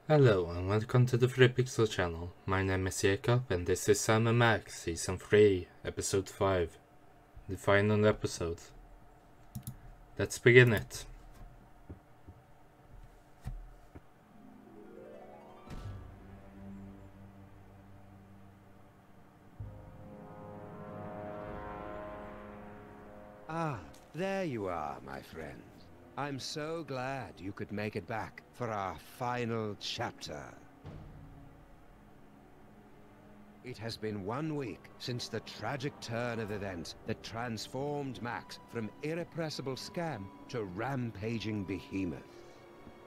Hello and welcome to the 3Pixel channel. My name is Jacob and this is Sam and Max Season 3, Episode 5. The final episode. Let's begin it. Ah, there you are, my friend. I'm so glad you could make it back for our final chapter. It has been 1 week since the tragic turn of events that transformed Max from irrepressible scam to rampaging behemoth.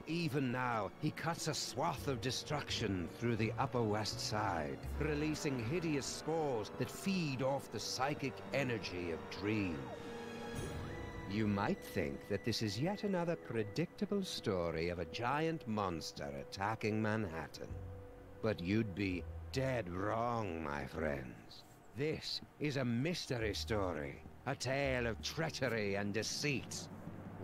Even now, he cuts a swath of destruction through the Upper West Side, releasing hideous spores that feed off the psychic energy of dreams. You might think that this is yet another predictable story of a giant monster attacking Manhattan. But you'd be dead wrong, my friends. This is a mystery story, a tale of treachery and deceit.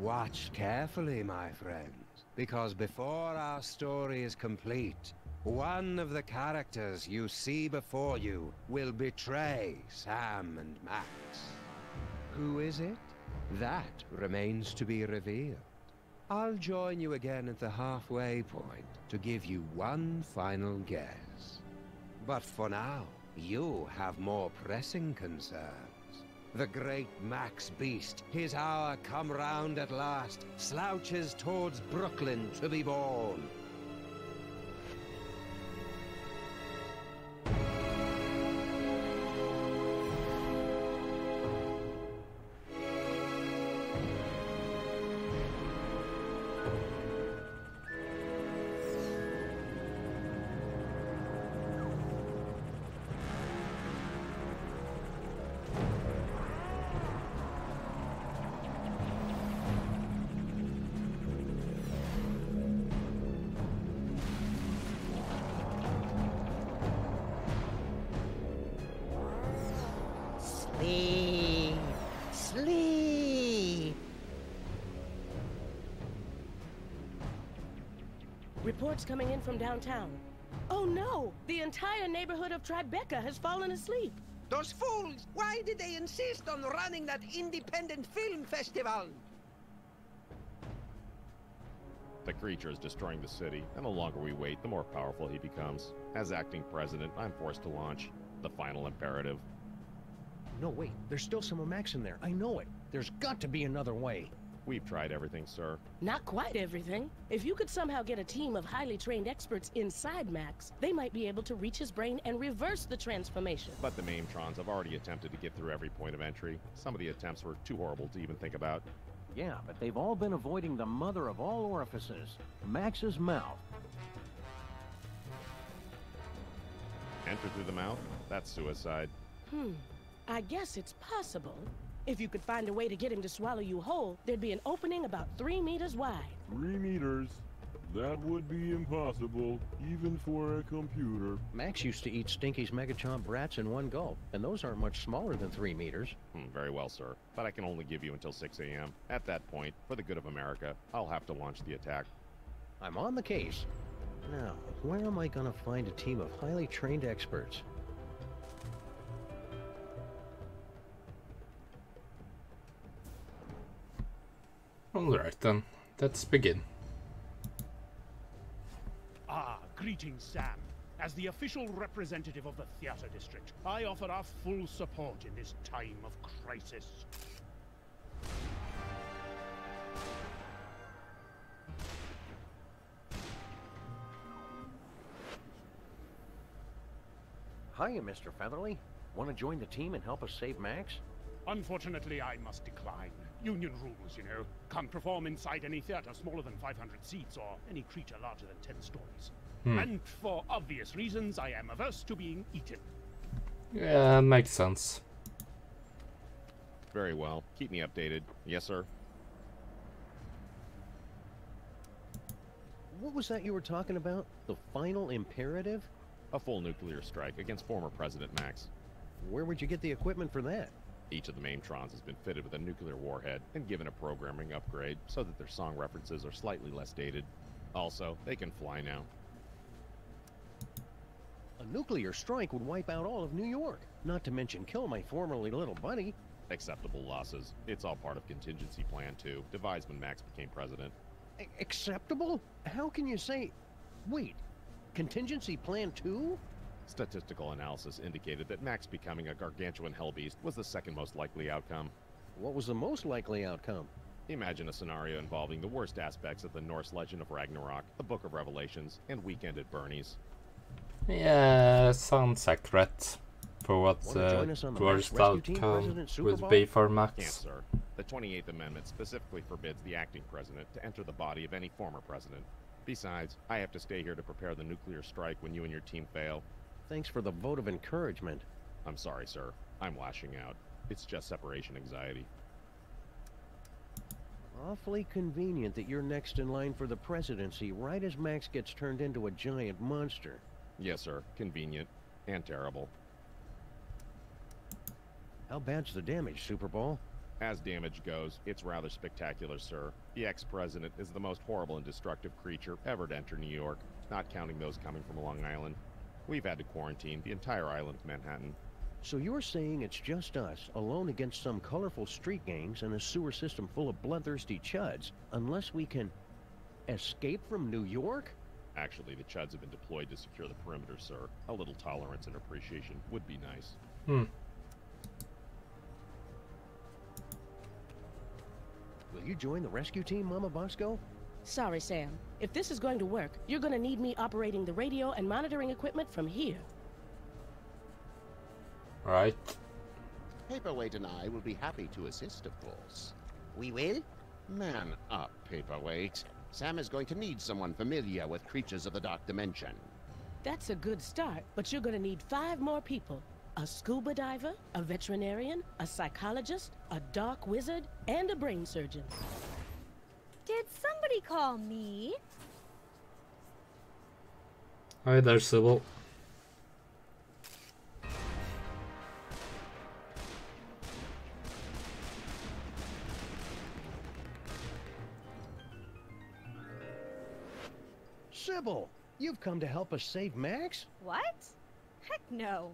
Watch carefully, my friends, because before our story is complete, one of the characters you see before you will betray Sam and Max. Who is it? That remains to be revealed. I'll join you again at the halfway point to give you one final guess. But for now, you have more pressing concerns. The great Max Beast, his hour come round at last, slouches towards Brooklyn to be born. Sleep. Sleep. Reports coming in from downtown. Oh no! The entire neighborhood of Tribeca has fallen asleep. Those fools! Why did they insist on running that independent film festival? The creature is destroying the city, and the longer we wait, the more powerful he becomes. As acting president, I'm forced to launch the final imperative. No, wait. There's still some of Max in there. I know it. There's got to be another way. We've tried everything, sir. Not quite everything. If you could somehow get a team of highly trained experts inside Max, they might be able to reach his brain and reverse the transformation. But the Maimtrons have already attempted to get through every point of entry. Some of the attempts were too horrible to even think about. Yeah, but they've all been avoiding the mother of all orifices, Max's mouth. Enter through the mouth? That's suicide. I guess it's possible. If you could find a way to get him to swallow you whole, there'd be an opening about 3 meters wide. 3 meters? That would be impossible, even for a computer. Max used to eat Stinky's Megachomp brats in one gulp, and those aren't much smaller than 3 meters. Very well, sir. But I can only give you until 6 a.m. At that point, for the good of America, I'll have to launch the attack. I'm on the case. Now, where am I gonna find a team of highly trained experts? Alright then, let's begin. Greetings, Sam. As the official representative of the theater district, I offer our full support in this time of crisis. Hiya, Mr. Featherly. Want to join the team and help us save Max? Unfortunately, I must decline. Union rules, you know. Can't perform inside any theater smaller than 500 seats or any creature larger than 10 stories. And for obvious reasons, I am averse to being eaten. Yeah, makes sense. Very well. Keep me updated. Yes, sir? What was that you were talking about? The final imperative? A full nuclear strike against former President Max. Where would you get the equipment for that? Each of the Maimtrons has been fitted with a nuclear warhead and given a programming upgrade so that their song references are slightly less dated. Also, they can fly now. A nuclear strike would wipe out all of New York, not to mention kill my formerly little buddy. Acceptable losses. It's all part of contingency plan 2, devised when Max became president. Acceptable? How can you say... Wait, contingency plan 2? Statistical analysis indicated that Max becoming a gargantuan hellbeast was the second most likely outcome. What was the most likely outcome? Imagine a scenario involving the worst aspects of the Norse legend of Ragnarok, the Book of Revelations, and Weekend at Bernie's. Yeah, sounds accurate for what worst outcome would be for Can't, Max. sir. The 28th Amendment specifically forbids the acting president to enter the body of any former president. Besides, I have to stay here to prepare the nuclear strike when you and your team fail. Thanks for the vote of encouragement. I'm sorry, sir. I'm lashing out. It's just separation anxiety. Awfully convenient that you're next in line for the presidency right as Max gets turned into a giant monster. Yes, sir. Convenient. And terrible. How bad's the damage, Super Bowl? As damage goes, it's rather spectacular, sir. The ex-president is the most horrible and destructive creature ever to enter New York, not counting those coming from Long Island. We've had to quarantine the entire island of Manhattan. So you're saying it's just us, alone against some colorful street gangs and a sewer system full of bloodthirsty chuds, unless we can... escape from New York? Actually, the Chuds have been deployed to secure the perimeter, sir. A little tolerance and appreciation would be nice. Will you join the rescue team, Mama Bosco? Sorry, Sam. If this is going to work, you're going to need me operating the radio and monitoring equipment from here. Right. Paperweight and I will be happy to assist, of course. We will? Man up, Paperweight. Sam is going to need someone familiar with creatures of the Dark Dimension. That's a good start, but you're going to need 5 more people. A scuba diver, a veterinarian, a psychologist, a dark wizard, and a brain surgeon. Did somebody call me? Hi there, Sybil. Sybil, you've come to help us save Max? What? Heck no.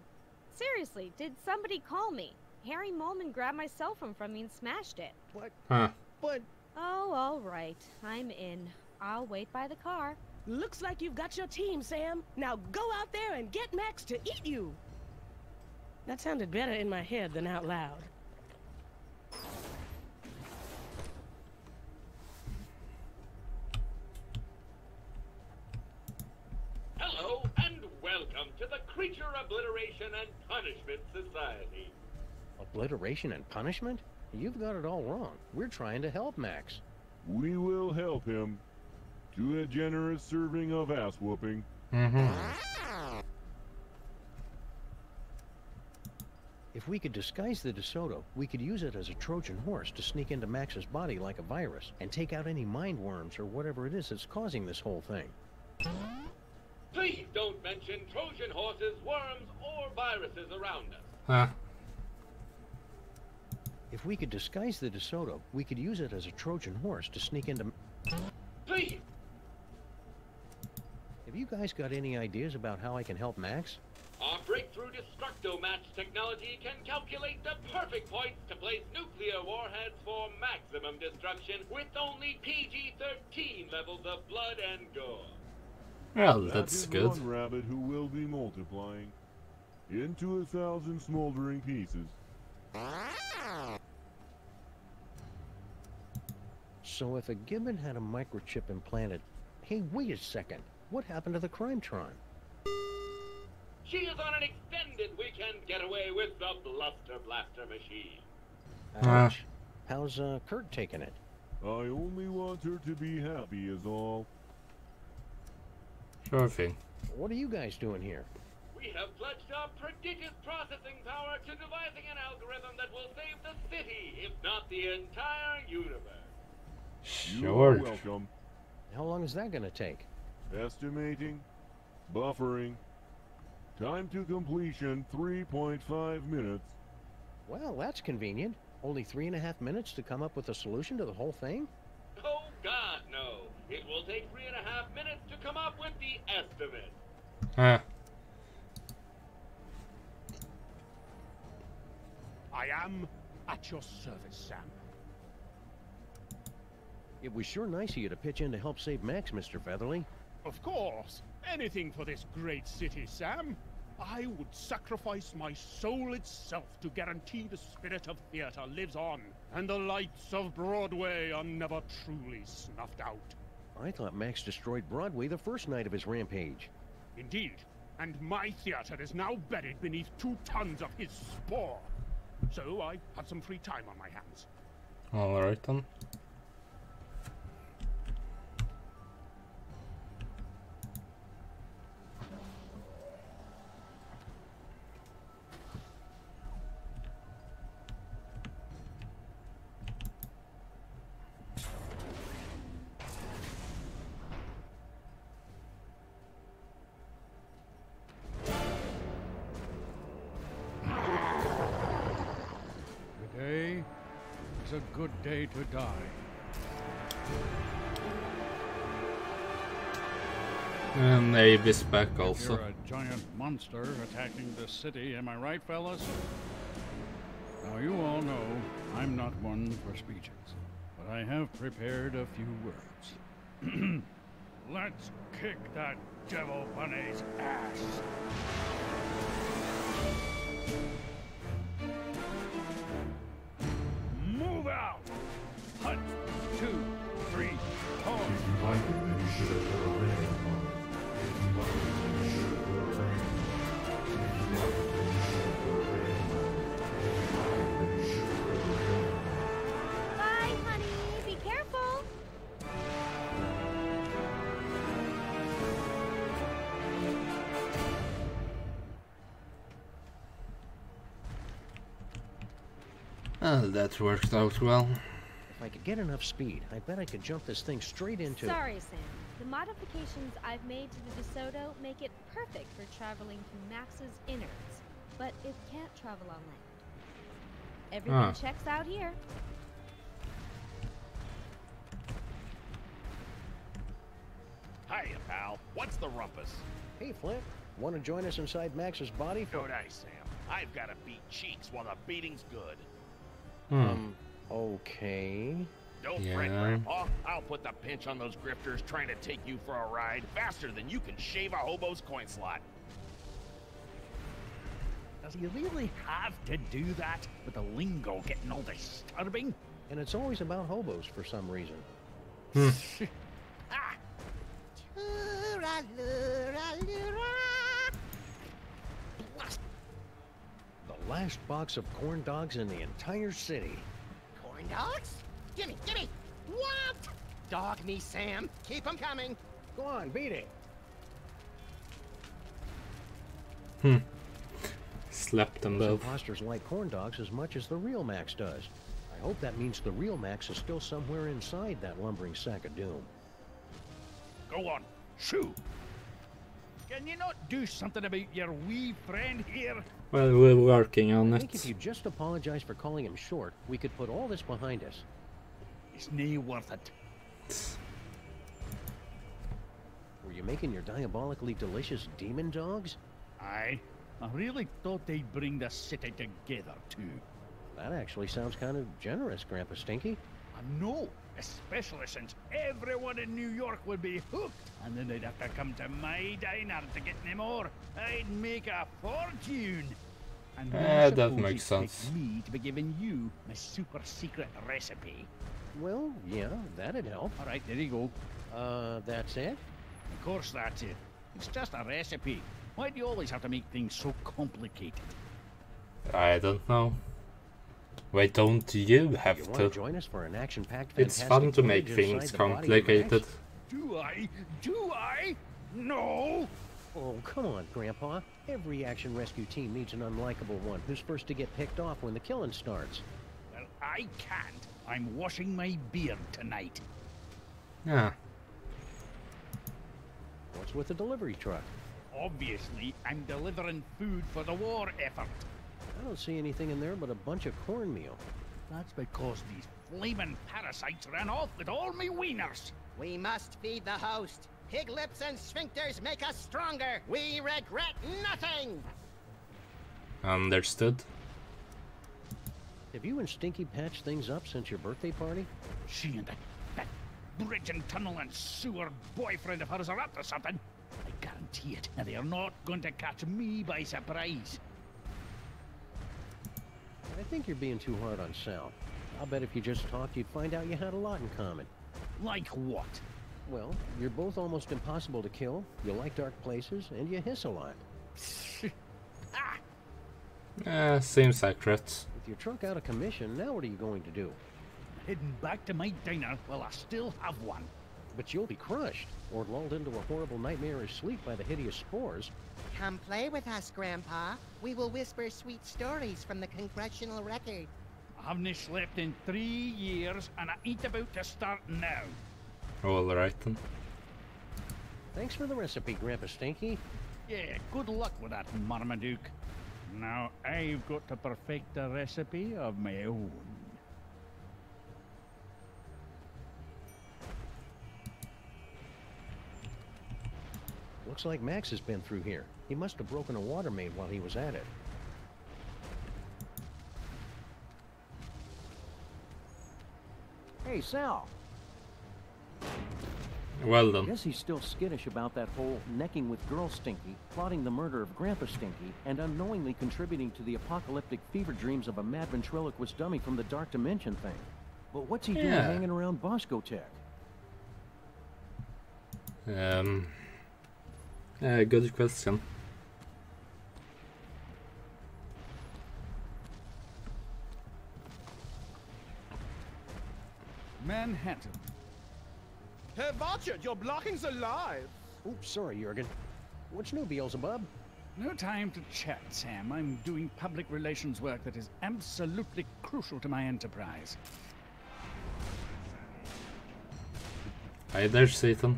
Seriously, did somebody call me? Harry Molman grabbed my cell phone from me and smashed it. What? Huh. But... Oh, all right. I'm in. I'll wait by the car. Looks like you've got your team, Sam. Now go out there and get Max to eat you. That sounded better in my head than out loud. Hello, and welcome to the Creature Obliteration and Punishment Society. Obliteration and punishment? You've got it all wrong. We're trying to help Max. We will help him to a generous serving of ass-whooping. If we could disguise the DeSoto, we could use it as a Trojan horse to sneak into Max's body like a virus and take out any mind worms or whatever it is that's causing this whole thing. Please don't mention Trojan horses, worms, or viruses around us. Huh. If we could disguise the DeSoto, we could use it as a Trojan horse to sneak into... Please! Have you guys got any ideas about how I can help Max? Our breakthrough Destructo-Match technology can calculate the perfect points to place nuclear warheads for maximum destruction with only PG-13 levels of blood and gore. Well, That that's is good. one rabbit who will be multiplying into 1,000 smoldering pieces. So if a gibbon had a microchip implanted... Hey, wait a second. What happened to the Crimetron? She is on an extended weekend getaway with the Bluster Blaster machine. Ouch. How's Kurt taking it? I only want her to be happy is all. Sure thing. What are you guys doing here? We have pledged our prodigious processing power to devising an algorithm that will save the city, if not the entire universe. You are Sure. welcome. How long is that gonna take? Estimating. Buffering. Time to completion 3.5 minutes. Well, that's convenient. Only 3.5 minutes to come up with a solution to the whole thing? Oh God, no. It will take 3.5 minutes to come up with the estimate. Huh. am at your service, Sam. It was sure nice of you to pitch in to help save Max, Mr. Featherly. Of course. Anything for this great city, Sam. I would sacrifice my soul itself to guarantee the spirit of theater lives on, and the lights of Broadway are never truly snuffed out. I thought Max destroyed Broadway the first night of his rampage. Indeed. And my theater is now buried beneath 2 tons of his spore. So I had some free time on my hands. Alright then. Today is a good day to die. And Abe is back also. You're a giant monster attacking the city, am I right, fellas? Now you all know I'm not one for speeches, but I have prepared a few words. Let's kick that devil bunny's ass. Move out! Hunt! 2, 3, Bye, honey. Be careful. That worked out well. If I could get enough speed, I bet I could jump this thing straight into... Sorry, Sam. The modifications I've made to the DeSoto make it perfect for traveling through Max's innards, but it can't travel on land. Everything checks out here. Hiya, pal. What's the rumpus? Hey, Flint. Want to join us inside Max's body for... Don't I, Sam? I've got to beat cheeks while the beating's good. Okay. Don't fret, Grandpa. I'll put the pinch on those grifters trying to take you for a ride faster than you can shave a hobo's coin slot. Does he really have to do that with the lingo getting all disturbing? And it's always about hobos for some reason. Ah! The last box of corn dogs in the entire city. Corn dogs? Gimme, gimme! What? Dog me, Sam. Keep 'em coming. Go on, beat it. Slapped them both. Imposters like corn dogs as much as the real Max does. I hope that means the real Max is still somewhere inside that lumbering sack of doom. Go on, shoo! Can you not do something about your wee friend here? Well, we're working on I think it. if you just apologize for calling him short, we could put all this behind us. It's nae worth it. Were you making your diabolically delicious demon dogs? Aye. I really thought they'd bring the city together, too. That actually sounds kind of generous, Grandpa Stinky. I know, especially since everyone in New York would be hooked, and then they'd have to come to my diner to get any more. I'd make a fortune. And that suppose makes you'd sense. pick me to be giving you my super secret recipe. Well, yeah, that'd help. All right, there you go. That's it? Of course that's it. It's just a recipe. Why do you always have to make things so complicated? I don't know. Why don't you have You to? want to join us for an action-packed It's fun to make things complicated. Do I? Do I? No! Oh, come on, Grandpa. Every action rescue team needs an unlikable one who's first to get picked off when the killing starts. Well, I can't. I'm washing my beard tonight. Yeah. What's with the delivery truck? Obviously, I'm delivering food for the war effort. I don't see anything in there but a bunch of cornmeal. That's because these flaming parasites ran off with all me wieners. We must feed the host. Pig lips and sphincters make us stronger. We regret nothing. Understood. Have you and Stinky patched things up since your birthday party? She and that bridge and tunnel and sewer boyfriend of hers are up to something. I guarantee it, and they are not going to catch me by surprise. I think you're being too hard on Sal. I'll bet if you just talked, you'd find out you had a lot in common. Like what? Well, you're both almost impossible to kill, you like dark places, and you hiss a lot. Seems accurate. With your truck out of commission, now what are you going to do? Heading back to my diner while I still have one. But you'll be crushed, or lulled into a horrible nightmarish sleep by the hideous spores. Come play with us, Grandpa. We will whisper sweet stories from the congressional record. I haven't slept in 3 years, and I ain't about to start now. Alright then. Thanks for the recipe, Grandpa Stinky. Yeah, good luck with that, Marmaduke. Now I've got to perfect a recipe of my own. Looks like Max has been through here. He must have broken a water main while he was at it. Hey, Sal. Well done. Guess he's still skittish about that whole necking with Girl Stinky, plotting the murder of Grandpa Stinky, and unknowingly contributing to the apocalyptic fever dreams of a mad ventriloquist dummy from the Dark Dimension thing. But what's he doing hanging around Bosco Tech? Good question. Manhattan. Hey, watch it! You're blocking the light! Oops, sorry, Jurgen. What's new, Beelzebub? No time to chat, Sam. I'm doing public relations work that is absolutely crucial to my enterprise. Hi there, Satan.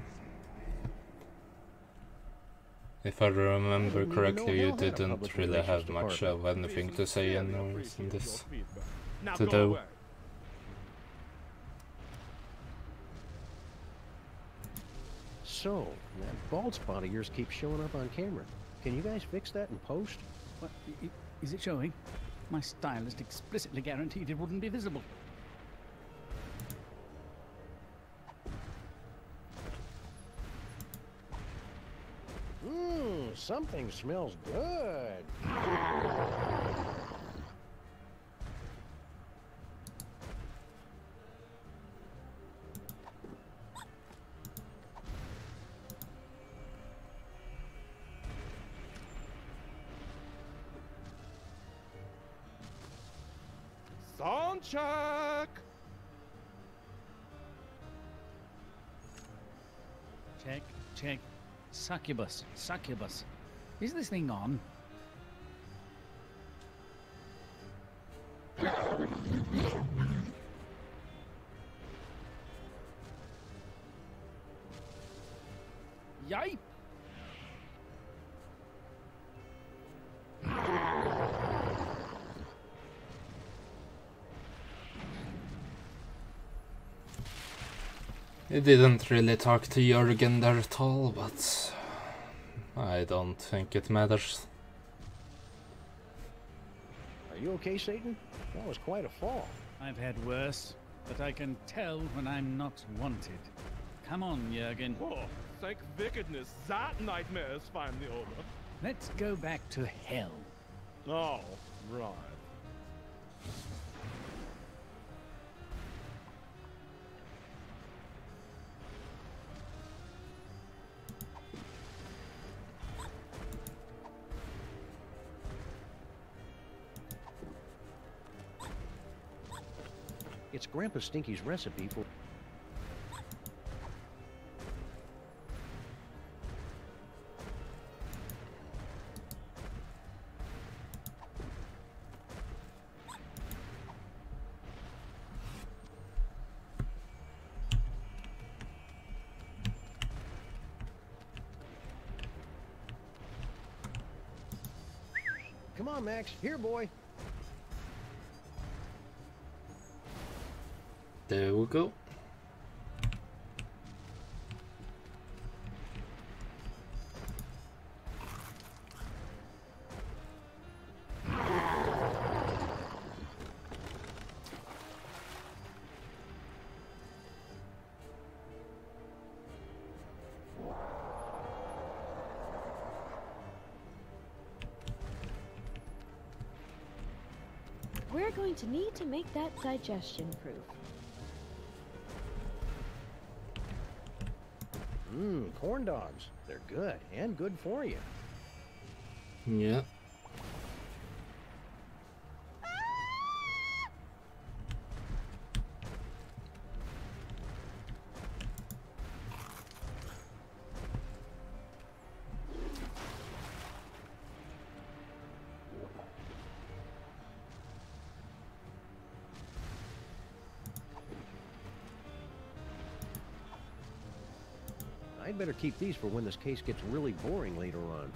If I remember correctly, you didn't really have much of anything to say in this to do. So, that bald spot of yours keeps showing up on camera. Can you guys fix that in post? What, is it showing? My stylist explicitly guaranteed it wouldn't be visible. Something smells good. Sound check! Check, check. Succubus, succubus. Is this thing on? Yipe! He didn't really talk to Jurgen there at all, but I don't think it matters. Are you okay, Satan? That was quite a fall. I've had worse, but I can tell when I'm not wanted. Come on, Jurgen. Oh, thank wickedness, that nightmare is finally over. Let's go back to hell. Oh, right. It's Grandpa Stinky's recipe for... Come on, Max. Here, boy. There we go. We're going to need to make that digestion proof. Corn dogs. They're good, and good for you. Yeah. I'd better keep these for when this case gets really boring later on.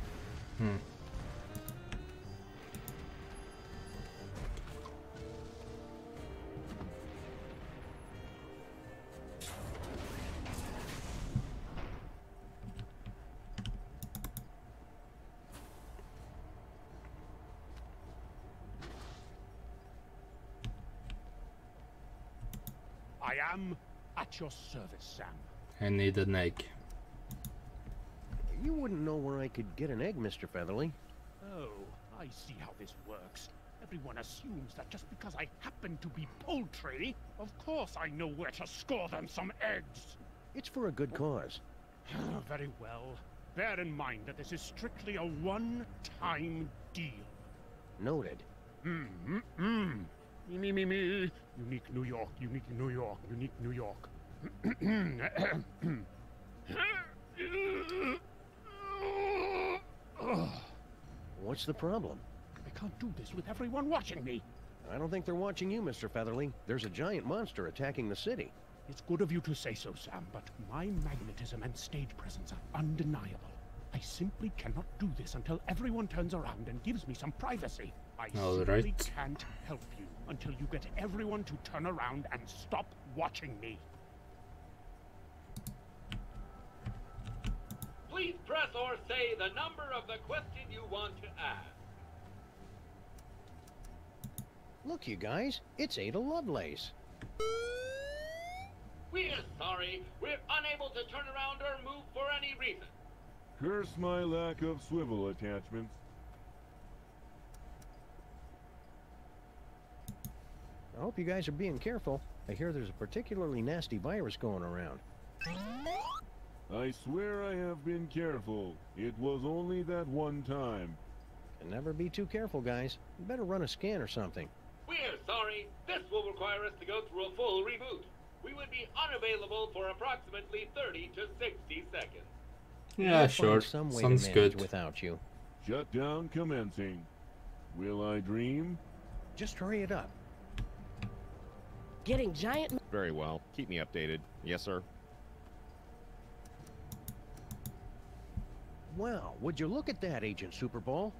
I am at your service, Sam. I need an egg. You wouldn't know where I could get an egg, Mr. Featherly. Oh, I see how this works. Everyone assumes that just because I happen to be poultry, of course I know where to score them some eggs. It's for a good cause. Very well. Bear in mind that this is strictly a one-time deal. Noted. Me. Unique New York, unique New York, unique New York. What's the problem? I can't do this with everyone watching me. I don't think they're watching you, Mr. Featherly. There's a giant monster attacking the city. It's good of you to say so, Sam, but my magnetism and stage presence are undeniable. I simply cannot do this until everyone turns around and gives me some privacy. I simply can't help you until you get everyone to turn around and stop watching me. Please press or say the number of the question you want to ask. Look, you guys, it's Ada Lovelace. We're sorry. We're unable to turn around or move for any reason. Curse my lack of swivel attachments. I hope you guys are being careful. I hear there's a particularly nasty virus going around. I swear I have been careful. It was only that one time. And never be too careful, guys. You better run a scan or something. We're sorry. This will require us to go through a full reboot. We would be unavailable for approximately 30 to 60 seconds. Yeah, sure. Sounds good. Without you. Shutdown commencing. Will I dream? Just hurry it up. Getting giant... Very well. Keep me updated. Yes, sir. Wow, would you look at that, Agent Superball?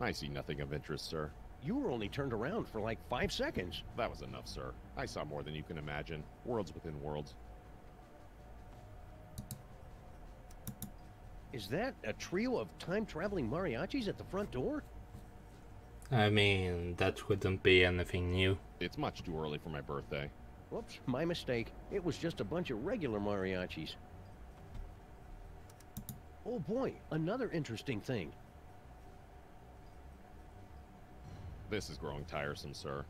I see nothing of interest, sir. You were only turned around for like 5 seconds. That was enough, sir. I saw more than you can imagine. Worlds within worlds. Is that a trio of time-traveling mariachis at the front door? I mean, that wouldn't be anything new. It's much too early for my birthday. Whoops, my mistake. It was just a bunch of regular mariachis. Oh boy, another interesting thing. This is growing tiresome, sir.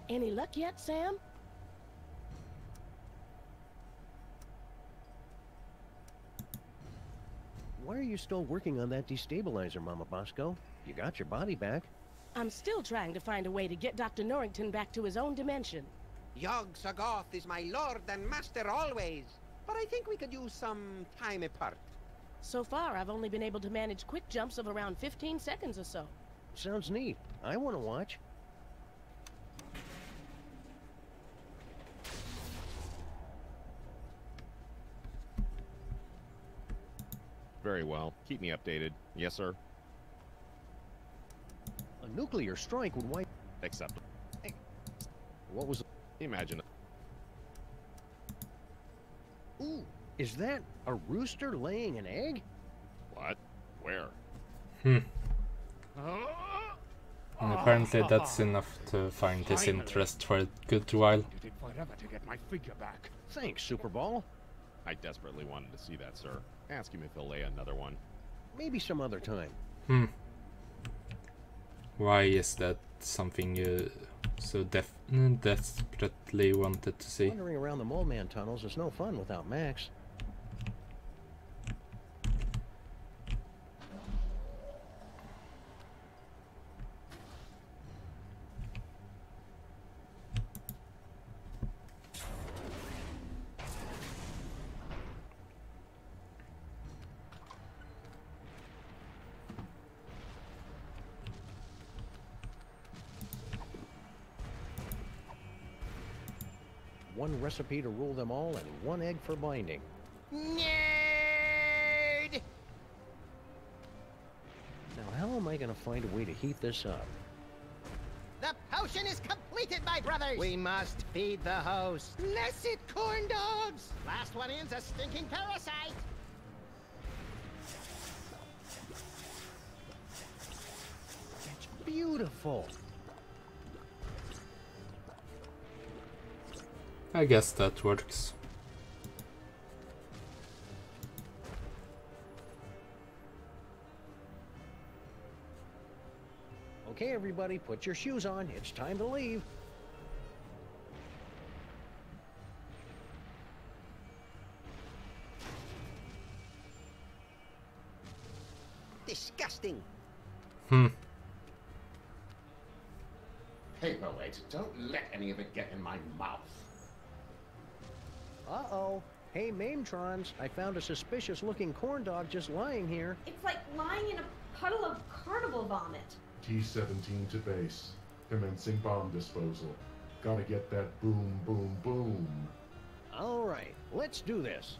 Any luck yet, Sam? Why are you still working on that destabilizer, Mama Bosco? You got your body back. I'm still trying to find a way to get Dr. Norrington back to his own dimension. Yog Sagoth is my lord and master always, but I think we could use some time apart. So far, I've only been able to manage quick jumps of around 15 seconds or so. Sounds neat. I want to watch. Very well. Keep me updated. Yes, sir. A nuclear strike would wipe... Acceptable. Hey, what was... Imagine... Ooh, is that a rooster laying an egg? What? Where? And apparently that's enough to find his interest for a good while. Did it forever to get my figure back. Thanks, Superball. I desperately wanted to see that, sir. Ask him if he'll lay another one. Maybe some other time. Why is that something you so desperately wanted to see? Wandering around the Mole Man tunnels is no fun without Max. One recipe to rule them all and one egg for binding. Nerd! Now, how am I going to find a way to heat this up? The potion is completed, my brothers! We must feed the host. Blessed corn dogs! Last one in's a stinking parasite! It's beautiful! I guess that works. Okay, everybody, put your shoes on. It's time to leave. Disgusting! Paperweight, don't let any of it get in my mouth. Uh-oh. Hey, Mametrons, I found a suspicious-looking corn dog just lying here. It's like lying in a puddle of carnival vomit. T-17 to base. Commencing bomb disposal. Gotta get that boom, boom, boom. All right, let's do this.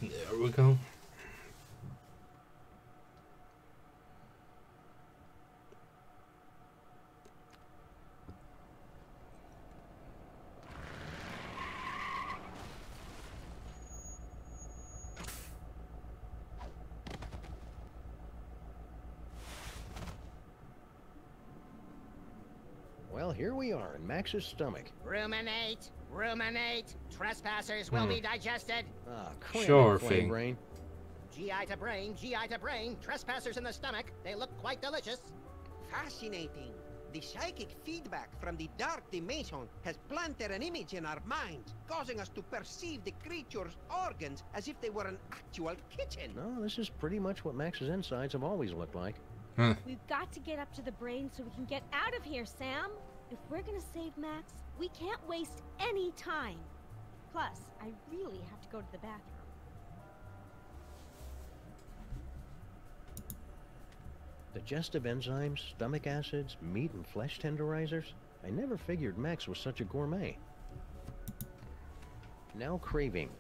There we go. Well, here we are in Max's stomach. Ruminate! Ruminate! Trespassers will be digested! Ah, Sure flame thing. brain. GI to brain, GI to brain, trespassers in the stomach. They look quite delicious. Fascinating. The psychic feedback from the dark dimension has planted an image in our minds, causing us to perceive the creature's organs as if they were an actual kitchen. No, this is pretty much what Max's insides have always looked like. We've got to get up to the brain so we can get out of here, Sam. If we're gonna save Max, we can't waste any time. Plus, I really have to go to the bathroom. Digestive enzymes, stomach acids, meat and flesh tenderizers. I never figured Max was such a gourmet. Now craving.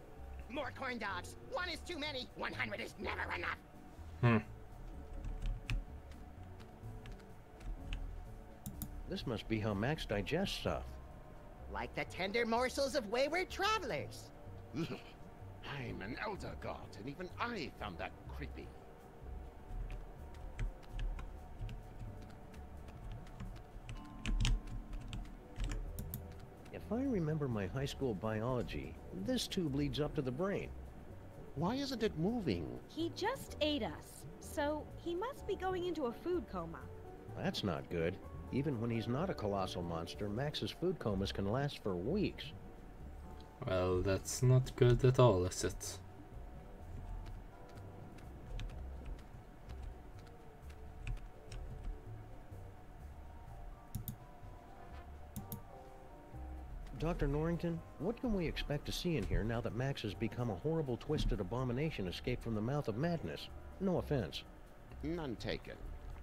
More corn dogs. One is too many. 100 is never enough. This must be how Max digests stuff. Like the tender morsels of wayward travelers. Ugh. I'm an elder god, and even I found that creepy. If I remember my high school biology, this tube leads up to the brain. Why isn't it moving? He just ate us, so he must be going into a food coma. That's not good. Even when he's not a colossal monster, Max's food comas can last for weeks. Well, that's not good at all, is it? Dr. Norrington, what can we expect to see in here now that Max has become a horrible, twisted abomination escaped from the mouth of madness? No offense. None taken.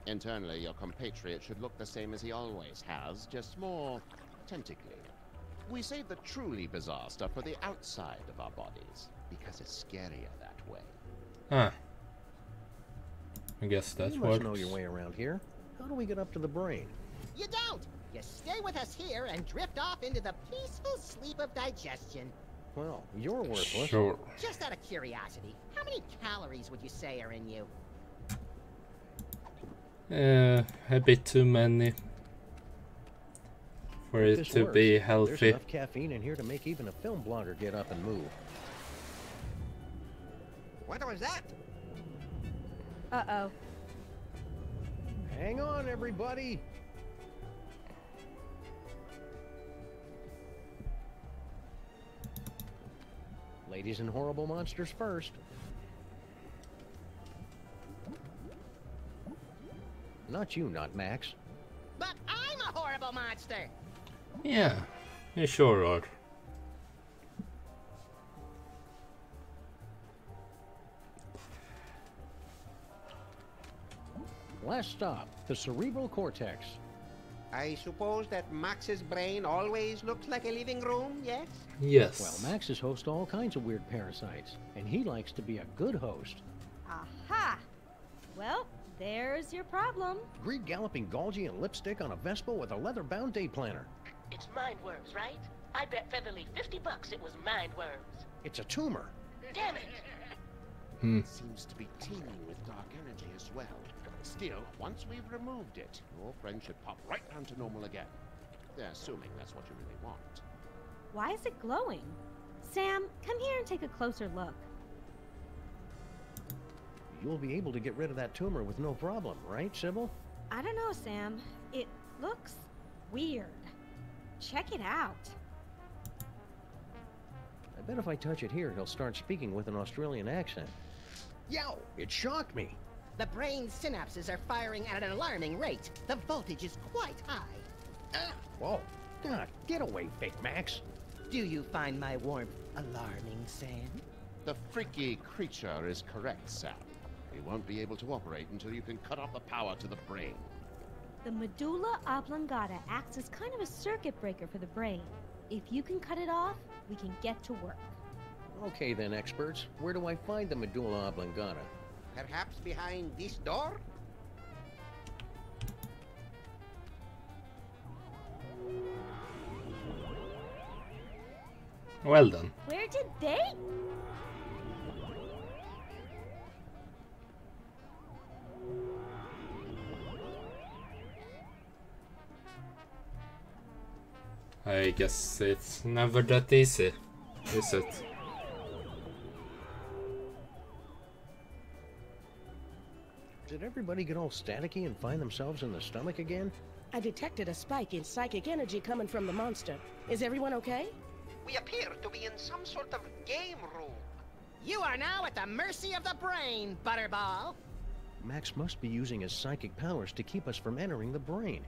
Internally, your compatriot should look the same as he always has, just more tentacly. We save the truly bizarre stuff for the outside of our bodies, because it's scarier that way. Huh. I guess that you works. must know your way around here. How do we get up to the brain? You don't! You stay with us here and drift off into the peaceful sleep of digestion. Well, you're worthless. Sure. Just out of curiosity, how many calories would you say are in you? A bit too many for it to be healthy. There's enough caffeine in here to make even a film blogger get up and move. What was that? Uh-oh. Hang on, everybody! Ladies and horrible monsters first. Not you, not Max. But I'm a horrible monster! Yeah, you sure are. Last stop, the cerebral cortex. I suppose that Max's brain always looks like a living room, yes? Yes. Well, Max is host to all kinds of weird parasites, and he likes to be a good host. Aha! Well, there's your problem. Greed galloping Golgi and lipstick on a Vespa with a leather-bound day planner. It's mind worms, right? I bet Featherly $50 it was mind worms. It's a tumor. Damn it! It seems to be teeming with dark energy as well. Still, once we've removed it, your friend should pop right down to normal again. Assuming that's what you really want. Why is it glowing? Sam, come here and take a closer look. You'll be able to get rid of that tumor with no problem, right, Sybil? I don't know, Sam. It looks weird. Check it out. I bet if I touch it here, he'll start speaking with an Australian accent. Yow! It shocked me! The brain synapses are firing at an alarming rate. The voltage is quite high. Whoa! God, get away, fake Max! Do you find my warmth alarming, Sam? The freaky creature is correct, Sam. We won't be able to operate until you can cut off the power to the brain. The medulla oblongata acts as kind of a circuit breaker for the brain. If you can cut it off, we can get to work. Okay then, experts. Where do I find the medulla oblongata? Perhaps behind this door? Well done. Where did they? I guess it's never that easy, is it? Did everybody get all staticky and find themselves in the stomach again? I detected a spike in psychic energy coming from the monster. Is everyone okay? We appear to be in some sort of game room. You are now at the mercy of the brain, Butterball. Max must be using his psychic powers to keep us from entering the brain.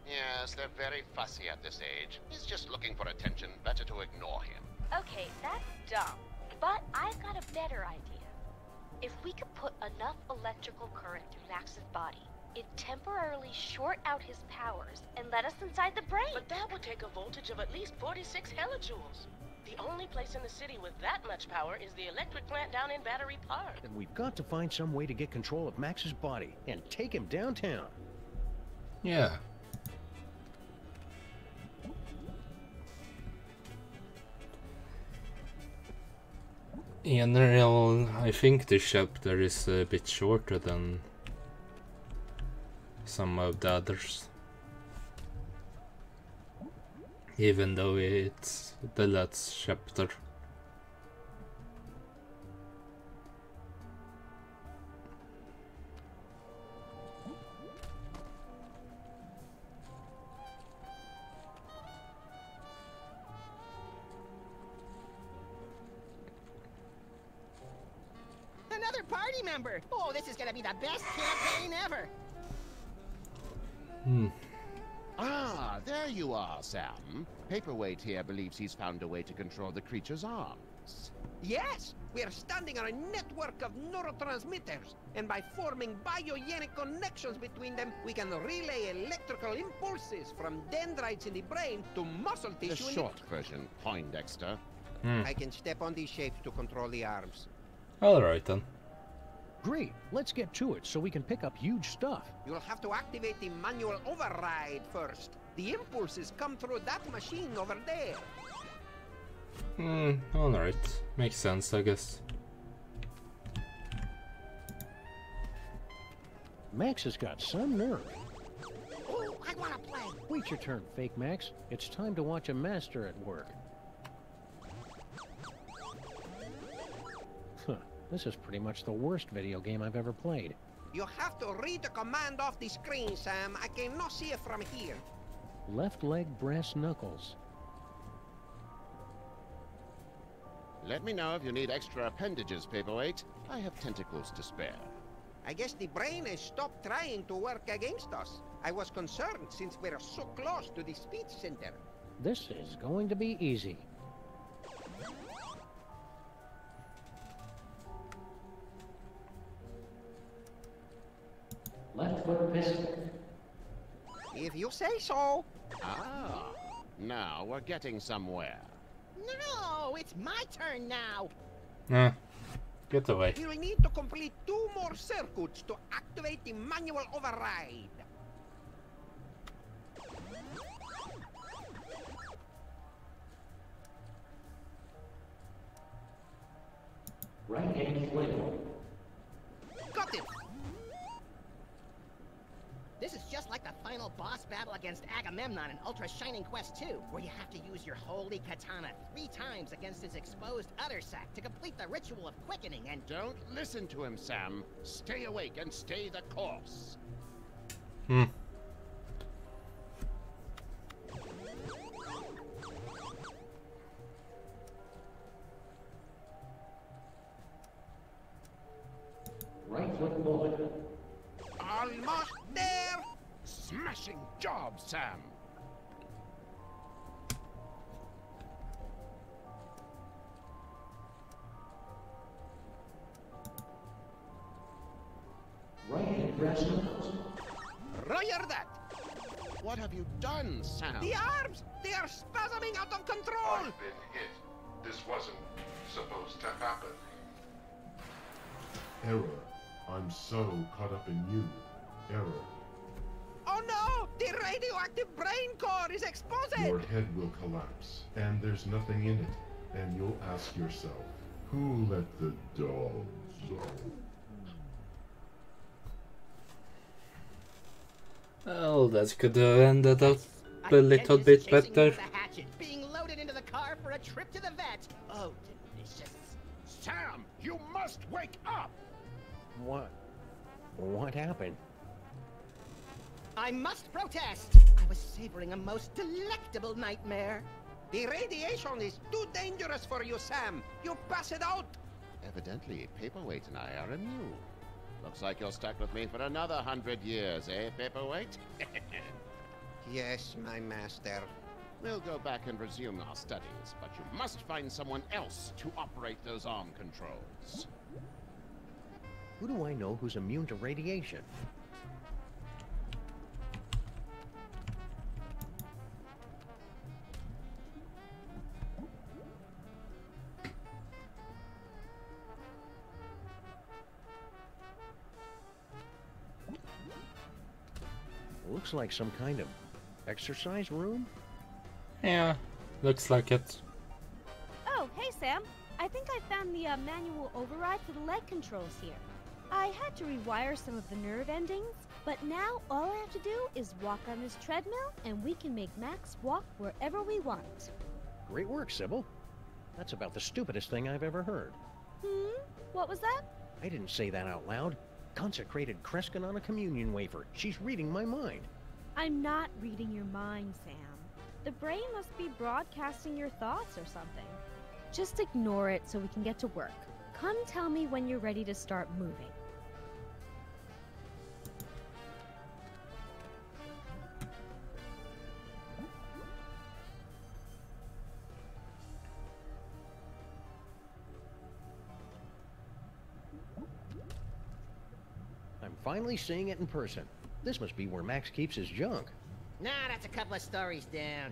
Yes, they're very fussy at this age. He's just looking for attention. Better to ignore him. Okay, that's dumb. But I've got a better idea. If we could put enough electrical current through Max's body, it'd temporarily short out his powers and let us inside the brain. But that would take a voltage of at least 46 hellijoules. The only place in the city with that much power is the electric plant down in Battery Park. Then we've got to find some way to get control of Max's body and take him downtown. Yeah. In general, I think this chapter is a bit shorter than some of the others. Even though it's the last chapter. Another party member! Oh, this is gonna be the best campaign ever! Ah, there you are, Sam. Paperweight here believes he's found a way to control the creature's arms. Yes, we are standing on a network of neurotransmitters, and by forming biogenic connections between them, we can relay electrical impulses from dendrites in the brain to muscle The tissue. short version, Poindexter. I can step on these shapes to control the arms. Alright then. Great, let's get to it so we can pick up huge stuff. You'll have to activate the manual override first. The impulses come through that machine over there. Alright. Makes sense, I guess. Max has got some nerve. Oh, I wanna play! Wait your turn, Fake Max. It's time to watch a master at work. Huh, this is pretty much the worst video game I've ever played. You have to read the command off the screen, Sam. I cannot see it from here. Left leg brass knuckles. Let me know if you need extra appendages, Paperweight. I have tentacles to spare. I guess the brain has stopped trying to work against us. I was concerned since we're so close to the speech center. This is going to be easy. Left foot pistol. If you say so. Ah, now we're getting somewhere. No, it's my turn now. Get away. You'll need to complete 2 more circuits to activate the manual override. Right hand flail. Got it. This is just like the final boss battle against Agamemnon in Ultra Shining Quest 2, where you have to use your holy katana 3 times against his exposed udder sac to complete the ritual of quickening and... Don't listen to him, Sam. Stay awake and stay the course. Right foot bullet. Almost there. Smashing job, Sam. Right hand brass knuckles. Roger that. What have you done, Sam? The arms! They are spasming out of control! I've been hit. This wasn't supposed to happen. Error. I'm so caught up in you. Error. Oh no! The radioactive brain core is exposed! Your head will collapse, and there's nothing in it. And you'll ask yourself, who let the dogs out? Well, that could have ended up a little bit better. Being loaded into the car for a trip to the vet. Oh, delicious. Sam, you must wake up! What happened? I must protest! I was savoring a most delectable nightmare. The radiation is too dangerous for you, Sam. You pass it out. Evidently, Paperweight and I are immune. Looks like you're stuck with me for another 100 years, eh, Paperweight? Yes, my master. We'll go back and resume our studies, but you must find someone else to operate those arm controls. Who do I know who's immune to radiation? Looks like some kind of exercise room? Yeah, looks like it. Oh, hey Sam. I think I found the manual override for the leg controls here. I had to rewire some of the nerve endings, but now all I have to do is walk on this treadmill and we can make Max walk wherever we want. Great work, Sybil. That's about the stupidest thing I've ever heard. What was that? I didn't say that out loud. Consecrated Kreskin on a communion wafer. She's reading my mind. I'm not reading your mind, Sam. The brain must be broadcasting your thoughts or something. Just ignore it so we can get to work. Come tell me when you're ready to start moving. I'm finally seeing it in person. This must be where Max keeps his junk. Nah, that's a couple of stories down.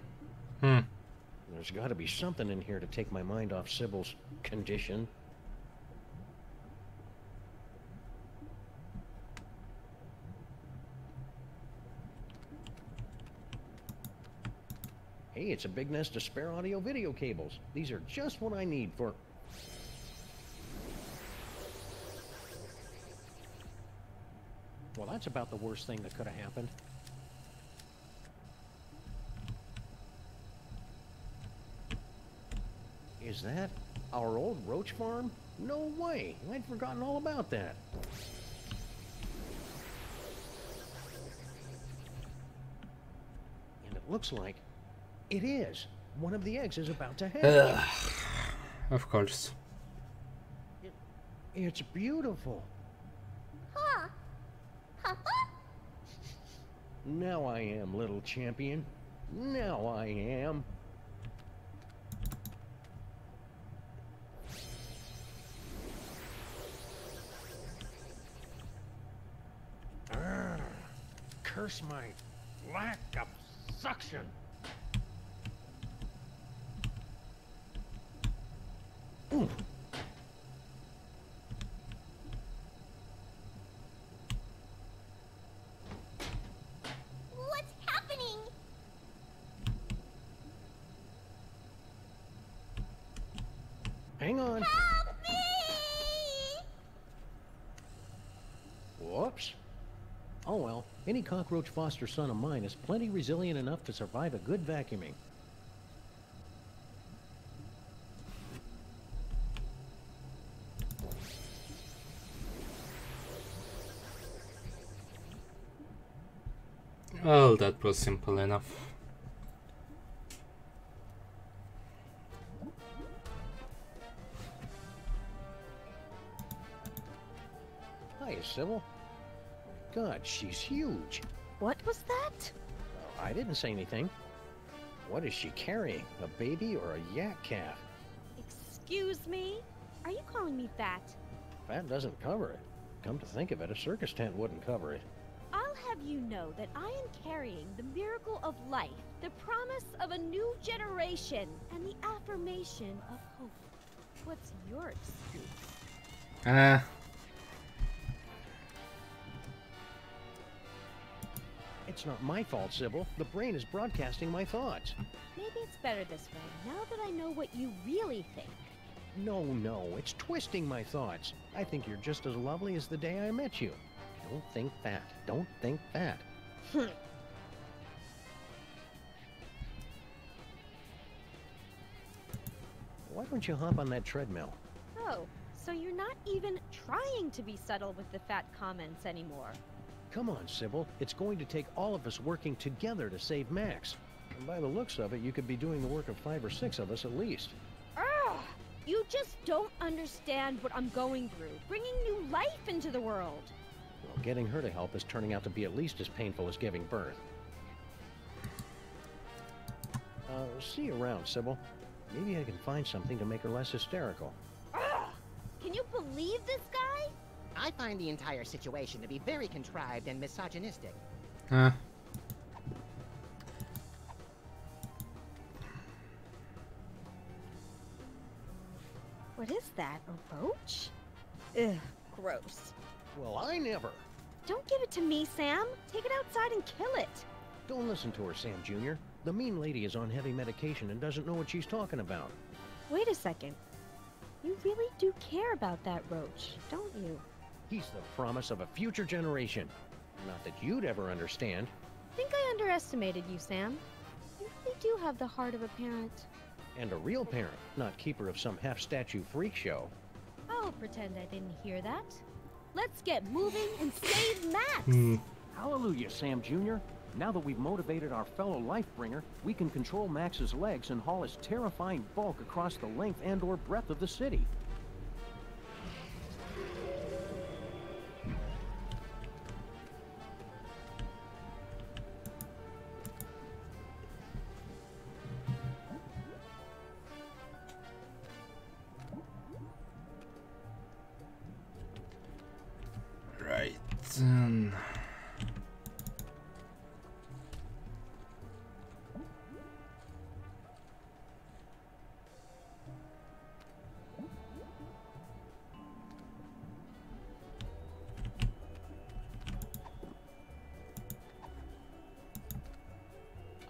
There's got to be something in here to take my mind off Sybil's condition. Hey, it's a big nest of spare audio-video cables. These are just what I need for... Well, that's about the worst thing that could have happened. Is that our old roach farm? No way! I'd forgotten all about that. And it looks like it is. One of the eggs is about to hatch. Of course. It's beautiful. Now I am, little champion. Now I am. Curse my lack of suction. Ooh. What's happening? Hang on. Help me! Whoops. Oh well, any cockroach foster son of mine is plenty resilient enough to survive a good vacuuming. Oh, that was simple enough. Hiya, Sybil. God, she's huge. What was that? I didn't say anything. What is she carrying? A baby or a yak calf? Excuse me? Are you calling me fat? Fat doesn't cover it. Come to think of it, a circus tent wouldn't cover it. I'll have you know that I am carrying the miracle of life, the promise of a new generation, and the affirmation of hope. What's your excuse? It's not my fault, Sybil. The brain is broadcasting my thoughts. Maybe it's better this way, now that I know what you really think. No, it's twisting my thoughts. I think you're just as lovely as the day I met you. Don't think that. Don't think that. Why don't you hop on that treadmill? Oh, so you're not even trying to be subtle with the fat comments anymore. Come on, Sybil. It's going to take all of us working together to save Max. And by the looks of it, you could be doing the work of 5 or 6 of us at least. Ugh! You just don't understand what I'm going through, bringing new life into the world. Well, getting her to help is turning out to be at least as painful as giving birth. See you around, Sybil. Maybe I can find something to make her less hysterical. Ugh! Can you believe this guy? I find the entire situation to be very contrived and misogynistic. What is that, a roach? Ugh, gross. Well, I never. Don't give it to me, Sam. Take it outside and kill it. Don't listen to her, Sam Jr. The mean lady is on heavy medication and doesn't know what she's talking about. Wait a second. You really do care about that roach, don't you? He's the promise of a future generation. Not that you'd ever understand. I think I underestimated you, Sam. You really do have the heart of a parent. And a real parent, not keeper of some half-statue freak show. I'll pretend I didn't hear that. Let's get moving and save Max! Hallelujah, Sam Jr. Now that we've motivated our fellow Lifebringer, we can control Max's legs and haul his terrifying bulk across the length and/or breadth of the city. Right.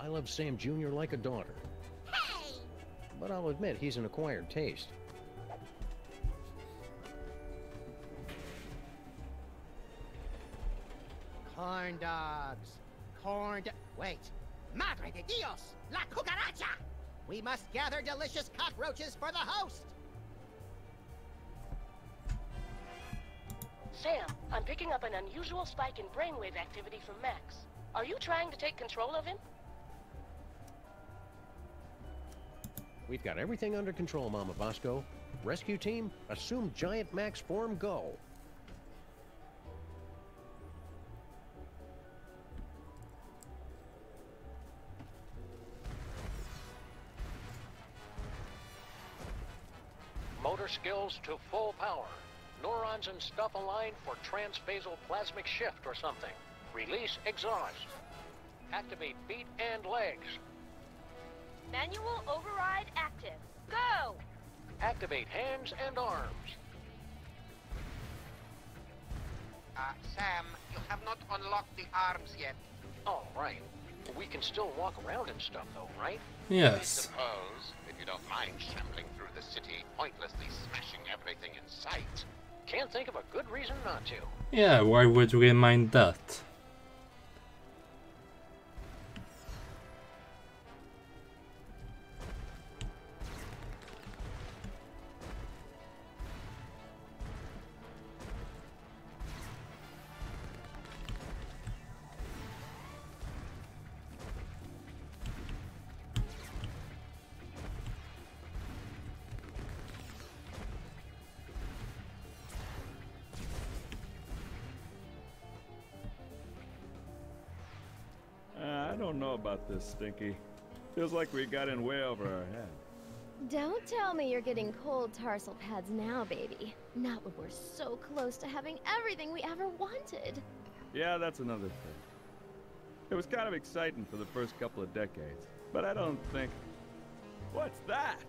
I love Sam Jr. like a daughter. Hey! But I'll admit he's an acquired taste. Corn dogs. Wait. Madre de Dios! La cucaracha! We must gather delicious cockroaches for the host! Sam, I'm picking up an unusual spike in brainwave activity from Max. Are you trying to take control of him? We've got everything under control, Mama Bosco. Rescue team, assume Giant Max form, go. Motor skills to full power. Neurons and stuff aligned for transphasal plasmic shift or something. Release exhaust. Activate feet and legs. Manual override active. Go! Activate hands and arms. Sam, you have not unlocked the arms yet. Oh, right. We can still walk around and stuff, though, right? Yes. I suppose, if you don't mind shambling through the city, pointlessly smashing everything in sight. Can't think of a good reason not to. Yeah, why would we mind that? I don't know about this, Stinky. Feels like we got in way over our head. Don't tell me you're getting cold tarsal pads now, baby. Not when we're so close to having everything we ever wanted. Yeah, that's another thing. It was kind of exciting for the first couple of decades, but I don't think... What's that?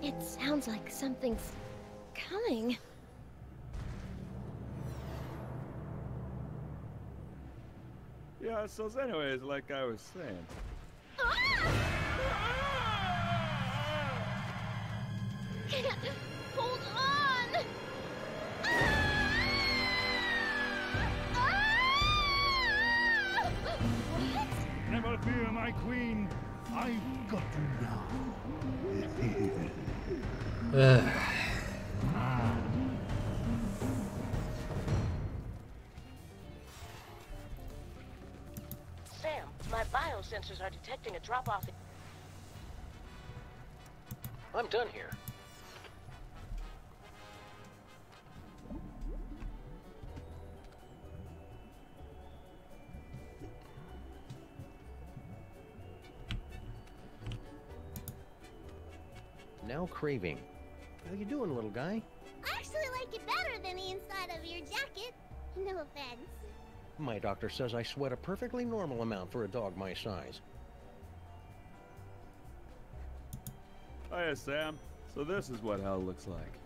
It sounds like something's coming. Yeah, so anyways, like I was saying... Hold on! Never fear, my queen. I've got you now. Sam, my biosensors are detecting a drop-off. I'm done here. Now craving. How you doing, little guy? I actually like it better than the inside of your jacket. No offense. My doctor says I sweat a perfectly normal amount for a dog my size. Hiya, Sam. So this is what hell looks like.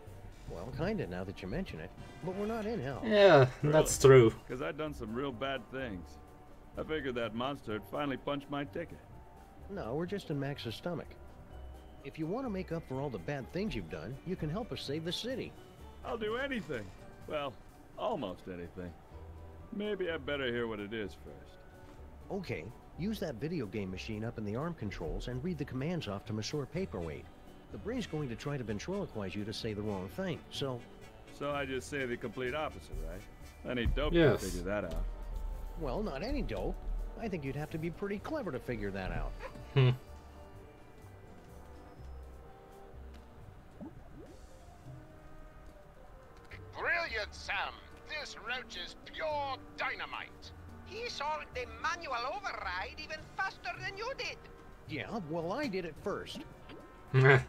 Well, kinda, now that you mention it. But we're not in hell. Yeah, that's true. Because I've done some real bad things. I figured that monster had finally punched my ticket. No, we're just in Max's stomach. If you want to make up for all the bad things you've done, you can help us save the city. I'll do anything. Well, Almost anything. Maybe I better hear what it is first. Okay, use that video game machine up in the arm controls and read the commands off to Monsieur Paperweight. The brain's going to try to ventriloquize you to say the wrong thing, so... So I just say the complete opposite, right? Any dope Yes. can figure that out. Well, not any dope. I think you'd have to be pretty clever to figure that out. Brilliant, Sam! This roach is pure dynamite! He solved the manual override even faster than you did. Yeah, well, I did it first. There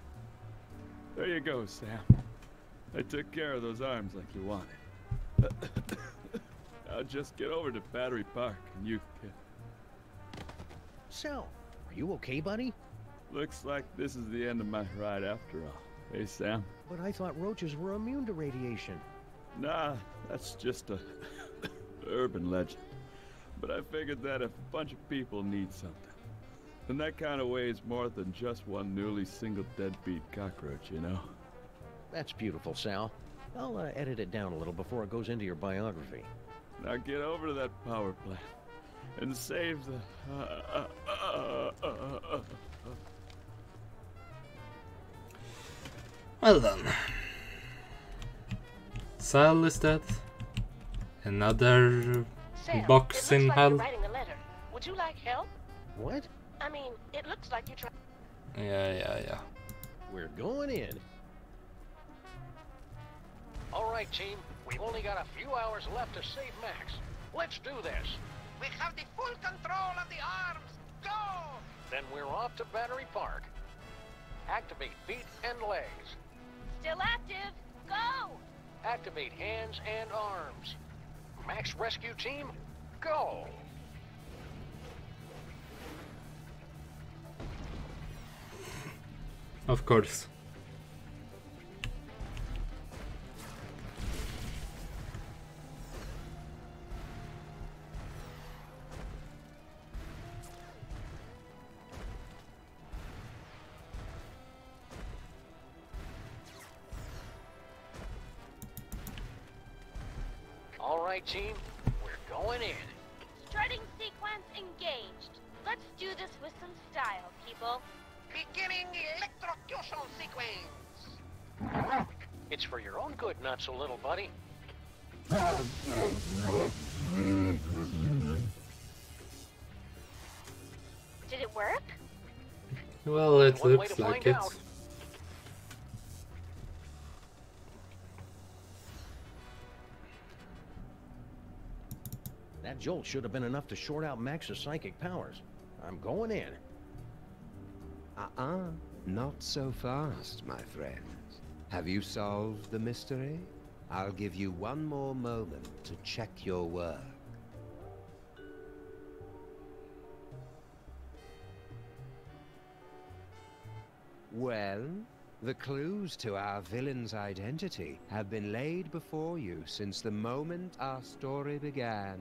you go, Sam. I took care of those arms like you wanted. Now just get over to Battery Park and you can... Sal, are you okay, buddy? Looks like this is the end of my ride after all. Hey, Sam? But I thought roaches were immune to radiation. Nah, that's just a urban legend. But I figured that if a bunch of people need something, then that kind of weighs more than just one newly single deadbeat cockroach, you know? That's beautiful, Sal. I'll edit it down a little before it goes into your biography. Now get over to that power plant and save the... Well then. Sal is dead. Another Sam, box it in looks like hell. you're writing a letter. Would you like help? What? I mean, it looks like you're trying... Yeah. We're going in. All right, team. We've only got a few hours left to save Max. Let's do this. We have the full control of the arms. Go! Then we're off to Battery Park. Activate feet and legs. Still active. Go! Activate hands and arms. Max Rescue Team, go! Of course. All right, team. We're going in. Strutting sequence engaged. Let's do this with some style, people. Beginning electrocution sequence. It's for your own good, not so little buddy. Did it work? Well, it One way looks to like find it. out. That jolt should have been enough to short out Max's psychic powers. I'm going in. Not so fast, my friends. Have you solved the mystery? I'll give you one more moment to check your work. Well, the clues to our villain's identity have been laid before you since the moment our story began.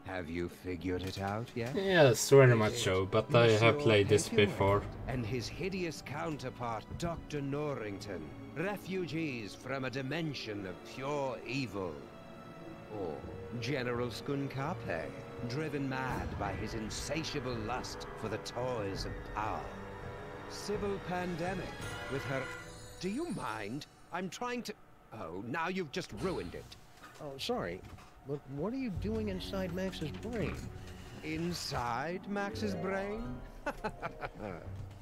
Have you figured it out yet? Yes, very much so, but I have played this before. And his hideous counterpart, Dr. Norrington, refugees from a dimension of pure evil. Or General Skunkape, driven mad by his insatiable lust for the toys of power. Civil Pandemic, with her... Do you mind? I'm trying to... Oh, now you've just ruined it. Oh, sorry. But what are you doing inside Max's brain? Inside Max's brain?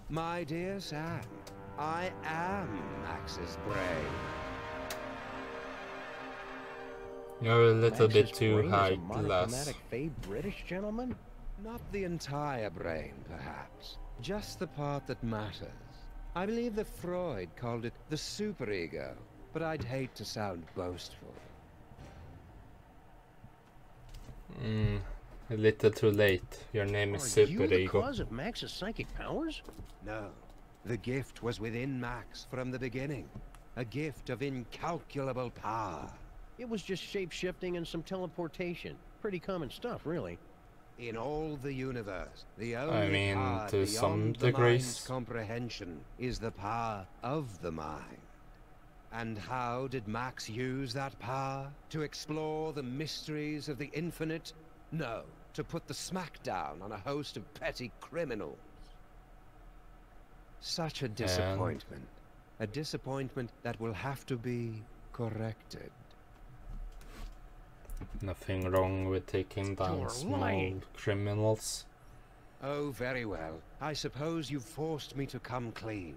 My dear Sam, I am Max's brain. You're a little Max's bit too brain is high a class. monochromatic fey British gentleman? Not the entire brain, perhaps. Just the part that matters. I believe that Freud called it the superego, but I'd hate to sound boastful. A little too late. Your name is Are you the Superego. cause of Max's psychic powers? No. The gift was within Max from the beginning. A gift of incalculable power. It was just shape-shifting and some teleportation. Pretty common stuff, really. In all the universe, the only mean, power to some beyond the degrees. mind's comprehension is the power of the mind. And how did Max use that power? To explore the mysteries of the infinite? No, to put the smackdown on a host of petty criminals. Such a disappointment. A disappointment that will have to be corrected. Nothing wrong with taking down small criminals. Oh, very well. I suppose you've forced me to come clean.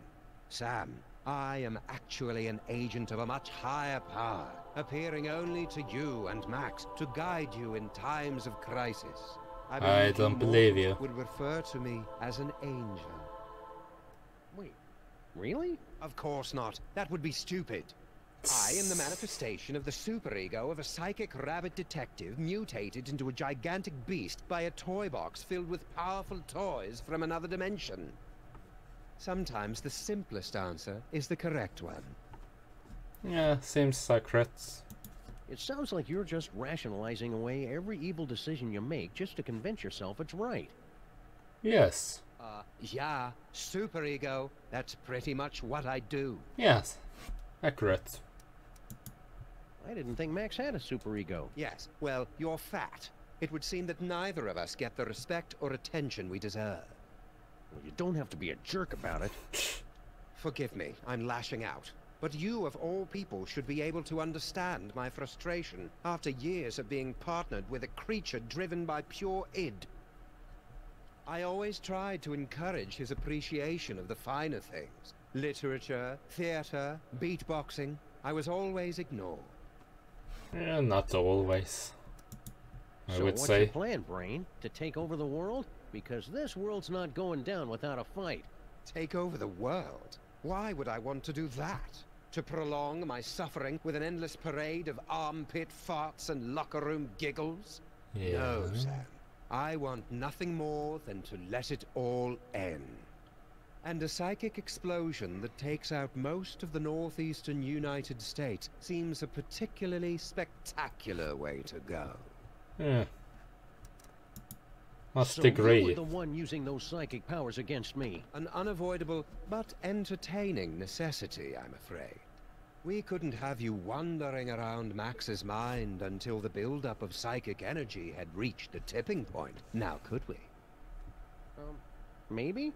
Sam, I am actually an agent of a much higher power, appearing only to you and Max to guide you in times of crisis. I don't believe you. Would refer to me as an angel. Wait, really? Of course not. That would be stupid. I am the manifestation of the superego of a psychic rabbit detective mutated into a gigantic beast by a toy box filled with powerful toys from another dimension. Sometimes the simplest answer is the correct one. Yeah, seems accurate. It sounds like you're just rationalizing away every evil decision you make just to convince yourself it's right. Yes. Yeah, superego. That's pretty much what I do. Yes, accurate. I didn't think Max had a superego. Yes, well, you're fat. It would seem that neither of us get the respect or attention we deserve. Well, you don't have to be a jerk about it. Forgive me, I'm lashing out. But you, of all people, should be able to understand my frustration after years of being partnered with a creature driven by pure id. I always tried to encourage his appreciation of the finer things. Literature, theater, beatboxing. I was always ignored. Yeah, not always, I would what's say. your plan, Brain? To take over the world? Because this world's not going down without a fight. Take over the world? Why would I want to do that? To prolong my suffering with an endless parade of armpit farts and locker room giggles? Yeah. No, Sam. I want nothing more than to let it all end. And a psychic explosion that takes out most of the northeastern United States seems a particularly spectacular way to go. Yeah. Must So agree. you were the one using those psychic powers against me. An unavoidable but entertaining necessity, I'm afraid. We couldn't have you wandering around Max's mind until the buildup of psychic energy had reached a tipping point, now could we? Maybe?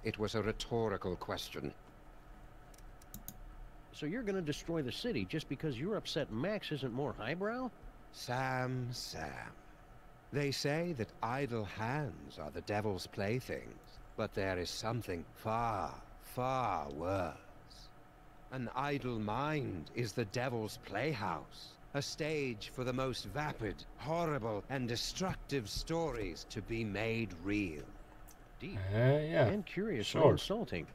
It was a rhetorical question. So you're gonna destroy the city just because you're upset Max isn't more highbrow? Sam. They say that idle hands are the devil's playthings, but there is something far, far worse. An idle mind is the devil's playhouse, a stage for the most vapid, horrible, and destructive stories to be made real. Deep. Yeah. And curious Sure. and insulting.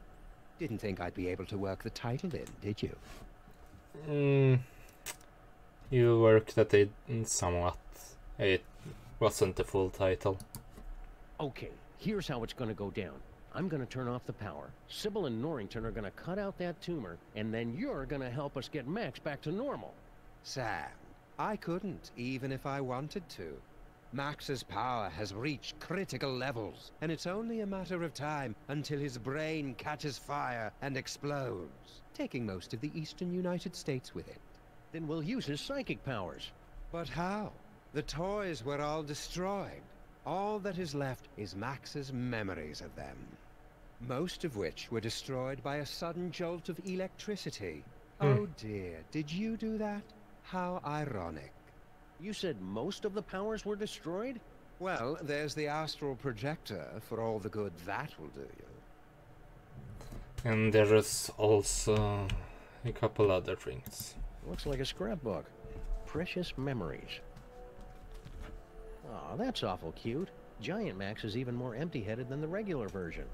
Didn't think I'd be able to work the title in, did you? You worked at it somewhat. It wasn't the full title. Okay, here's how it's gonna go down. I'm gonna turn off the power. Sybil and Norrington are gonna cut out that tumor, and then you're gonna help us get Max back to normal. Sam, I couldn't, even if I wanted to. Max's power has reached critical levels, and it's only a matter of time until his brain catches fire and explodes, taking most of the eastern United States with it. Then we'll use his psychic powers. But how? The toys were all destroyed. All that is left is Max's memories of them. Most of which were destroyed by a sudden jolt of electricity. Oh dear, did you do that? How ironic. You said most of the powers were destroyed? Well, there's the astral projector for all the good that will do you. And there is also a couple other things. Looks like a scrapbook. Precious memories. Aw, that's awful cute. Giant Max is even more empty-headed than the regular version.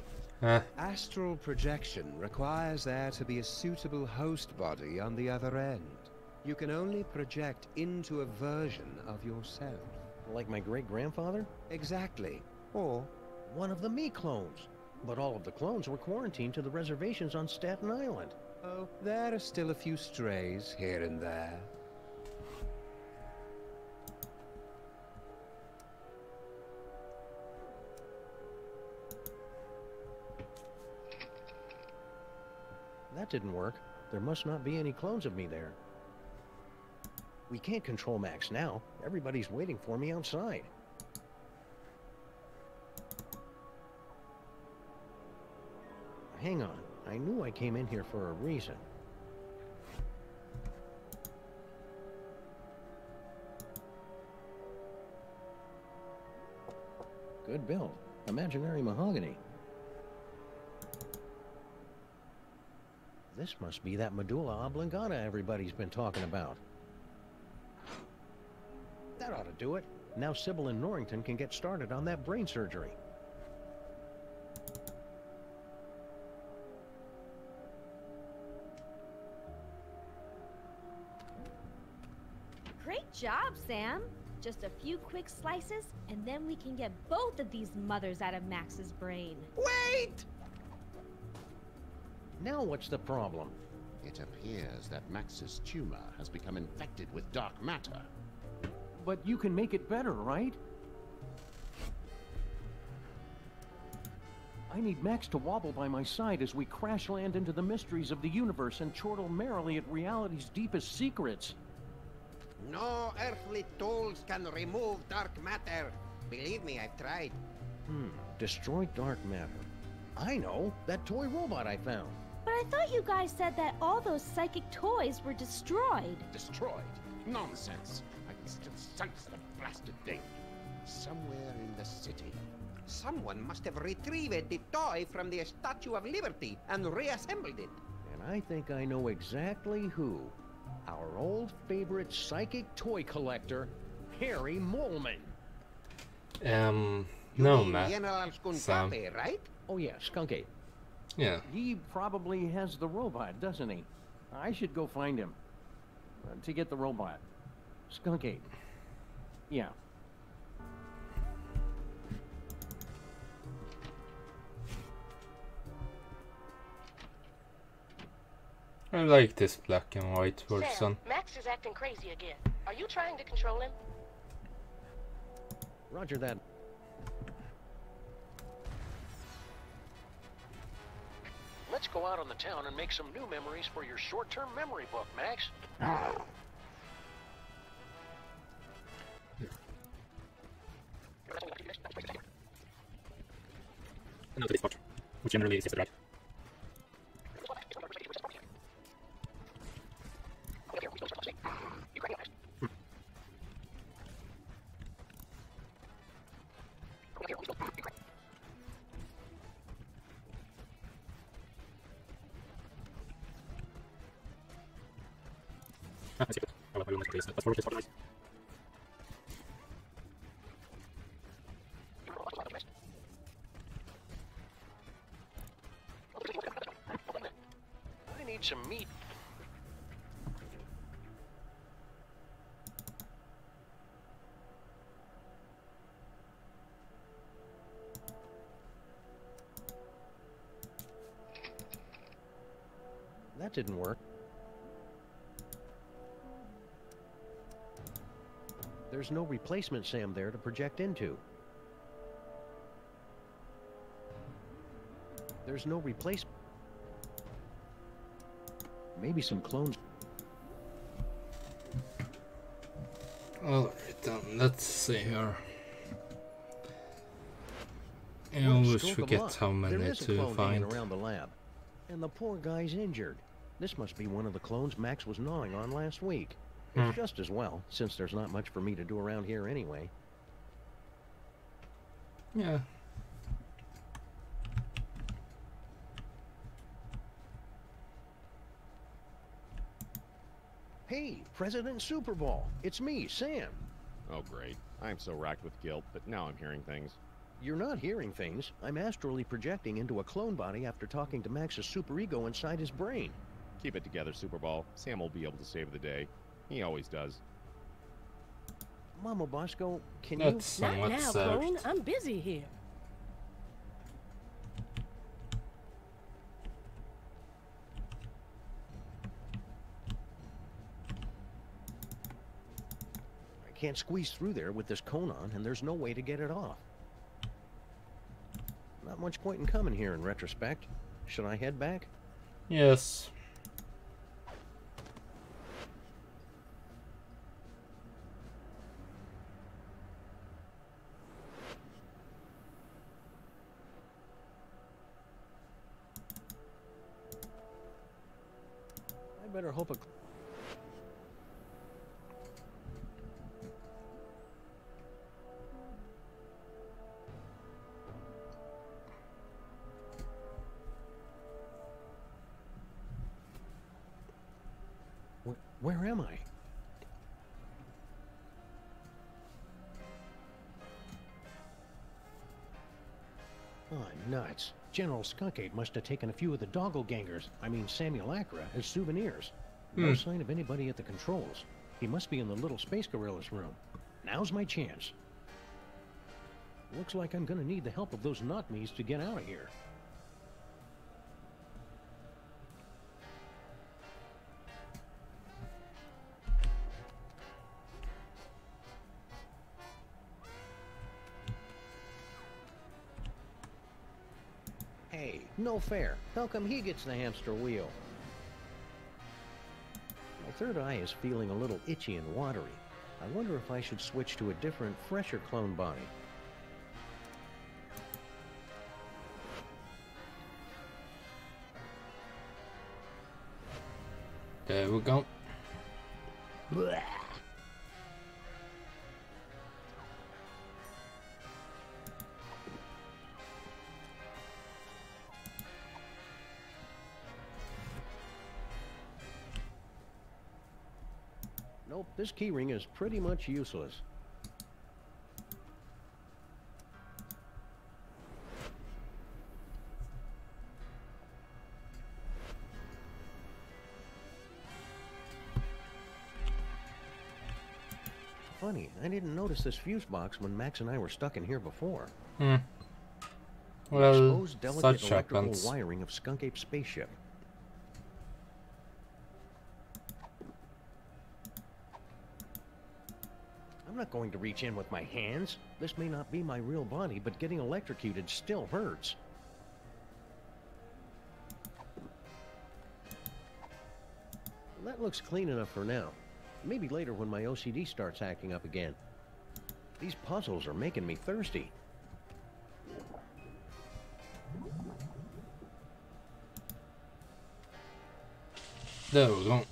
Astral projection requires there to be a suitable host body on the other end. You can only project into a version of yourself. Like my great-grandfather? Exactly. Or one of the me clones. But all of the clones were quarantined to the reservations on Staten Island. Oh, there are still a few strays here and there. That didn't work. There must not be any clones of me there. We can't control Max now. Everybody's waiting for me outside. Hang on. I knew I came in here for a reason. Good build. Imaginary mahogany. This must be that medulla oblongata everybody's been talking about. That ought to do it. Now Sybil and Norrington can get started on that brain surgery. Great job, Sam. Just a few quick slices, and then we can get both of these mothers out of Max's brain. Wait! Now what's the problem? It appears that Max's tumor has become infected with dark matter. But you can make it better, right? I need Max to wobble by my side as we crash land into the mysteries of the universe and chortle merrily at reality's deepest secrets. No earthly tools can remove dark matter. Believe me, I've tried. Destroy dark matter. I know, that toy robot I found. But I thought you guys said that all those psychic toys were destroyed. Destroyed? Nonsense. I can still sense the blasted thing. Somewhere in the city. Someone must have retrieved the toy from the Statue of Liberty and reassembled it. And I think I know exactly who. Our old favorite psychic toy collector, Harry Molman. No, Matt. General Sam. Skunkape, right? Oh yeah, Skunkape. Yeah. He probably has the robot, doesn't he? I should go find him. To get the robot. Skunkape. Yeah. I like this black and white Sam, version. Max is acting crazy again. Are you trying to control him? Roger that. Let's go out on the town and make some new memories for your short-term memory book, Max. And now to this part, which generally is just right. I see it. I will make this, but for this part, I need some meat. That didn't work. There's no replacement Sam there to project into. There's no replacement. Maybe some clones. Alright then, let's see here. I always forget how many to find. Around the lab. And the poor guy's injured. This must be one of the clones Max was gnawing on last week. It's just as well, since there's not much for me to do around here anyway. Yeah. Hey, President Super Bowl. It's me, Sam. Oh, great. I'm so racked with guilt, but now I'm hearing things. You're not hearing things. I'm astrally projecting into a clone body after talking to Max's superego inside his brain. Keep it together, Super Bowl. Sam will be able to save the day. He always does. Mama Bosco, can That's you... somewhat Not now, served. clone. I'm busy here. I can't squeeze through there with this cone on, and there's no way to get it off. Not much point in coming here in retrospect. Should I head back? Yes. hope it... Where am I? Oh, nuts. General Skunk-Ape must have taken a few of the doppelgangers, I mean Simulacra, as souvenirs. No sign of anybody at the controls. He must be in the little Space Gorillas room. Now's my chance. Looks like I'm gonna need the help of those not-me's to get out of here. Hey, no fair. How come he gets the hamster wheel? My third eye is feeling a little itchy and watery. I wonder if I should switch to a different, fresher clone body. There we go. Blech. Nope, this keyring is pretty much useless. Funny, I didn't notice this fuse box when Max and I were stuck in here before. Well, exposed delicate such electrical happens. wiring of Skunk-Ape's spaceship. I'm not going to reach in with my hands. This may not be my real body, but getting electrocuted still hurts. That looks clean enough for now. Maybe later when my OCD starts acting up again. These puzzles are making me thirsty. There we go.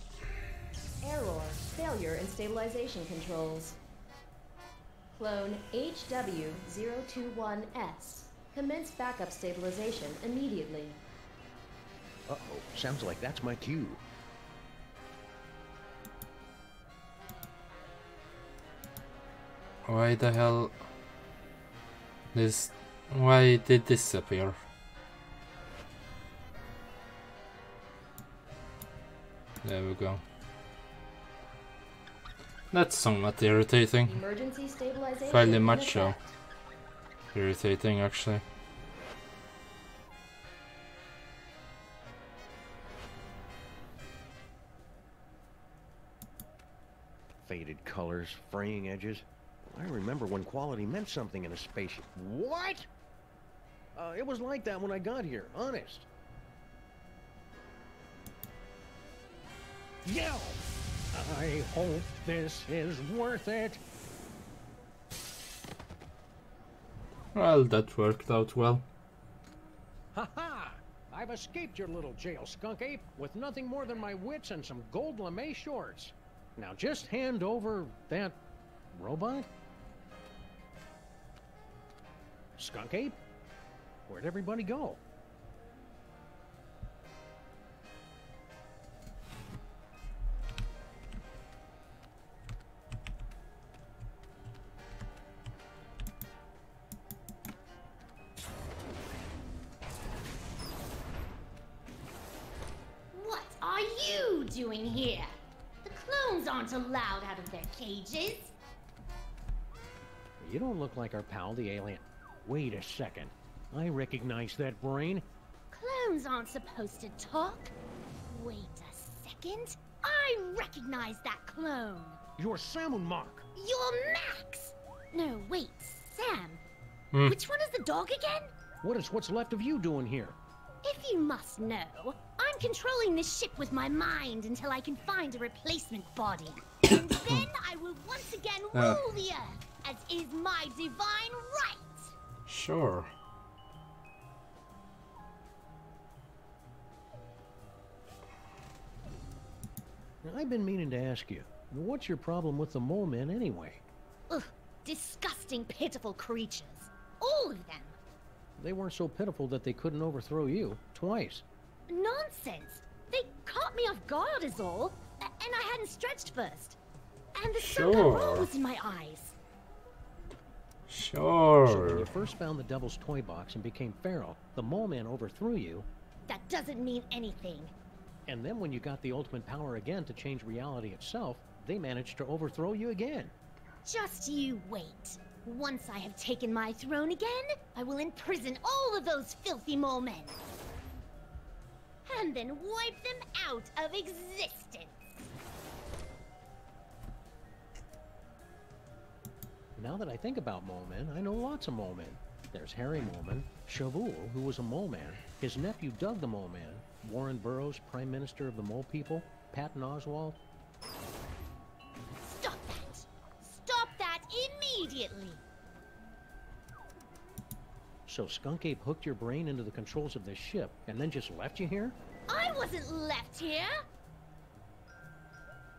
Error. Failure in stabilization controls. Clone HW021S. Commence backup stabilization immediately. Uh-oh, sounds like that's my cue. Why the hell why did this appear? There we go. That's somewhat irritating. Emergency stabilization Fairly in much so. effect. Irritating, actually. Faded colors, fraying edges. I remember when quality meant something in a spaceship. What? It was like that when I got here, honest. Yeah! I hope this is worth it. Well, that worked out well. Ha-ha! I've escaped your little jail, Skunk-Ape, with nothing more than my wits and some gold lame shorts. Now just hand over that robot? Skunk-Ape? Where'd everybody go? What are you doing here? The clones aren't allowed out of their cages. You don't look like our pal, the alien. Wait a second. I recognize that brain. Clones aren't supposed to talk. Wait a second. I recognize that clone. You're Samun Mark. You're Max. No, wait, Sam. Hmm. Which one is the dog again? What is what's left of you doing here? If you must know, I'm controlling this ship with my mind until I can find a replacement body. And then I will once again rule the Earth, as is my divine right. Sure. I've been meaning to ask you, what's your problem with the mole men anyway? Ugh, disgusting, pitiful creatures. All of them. They weren't so pitiful that they couldn't overthrow you twice. Nonsense. They caught me off guard is all. And I hadn't stretched first. And the sun Sure. was in my eyes. Sure. So when you first found the Devil's Toy Box and became feral, the mole man overthrew you. That doesn't mean anything. And then when you got the ultimate power again to change reality itself, they managed to overthrow you again. Just you wait. Once I have taken my throne again, I will imprison all of those filthy mole men. And then wipe them out of existence. Now that I think about mole men, I know lots of mole men. There's Harry Moleman, Shavul, who was a mole man, his nephew Doug the Mole Man, Warren Burroughs, Prime Minister of the Mole People, Patton Oswalt. Stop that! Stop that immediately! So Skunk Ape hooked your brain into the controls of this ship and then just left you here? I wasn't left here!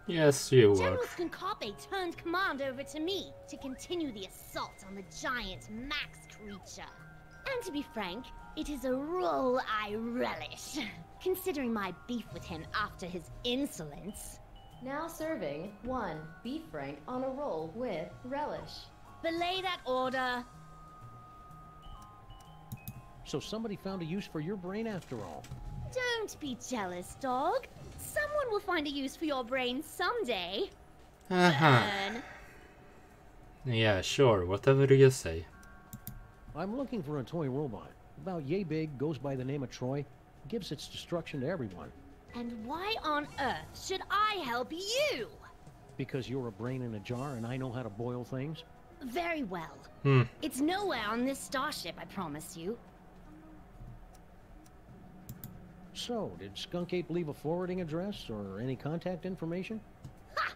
Yes, you were. General Skunkape turned command over to me to continue the assault on the giant Max creature. And to be frank, it is a role I relish, considering my beef with him after his insolence. Now serving 1 beef frank on a roll with relish. Belay that order. So somebody found a use for your brain after all. Don't be jealous, dog. Someone will find a use for your brain someday. Uh-huh. Yeah, sure. Whatever you say. I'm looking for a toy robot. About yay big, goes by the name of Troy, gives its destruction to everyone. And why on earth should I help you? Because you're a brain in a jar and I know how to boil things? Very well. Hmm. It's nowhere on this starship, I promise you. So, did Skunk Ape leave a forwarding address or any contact information? Ha!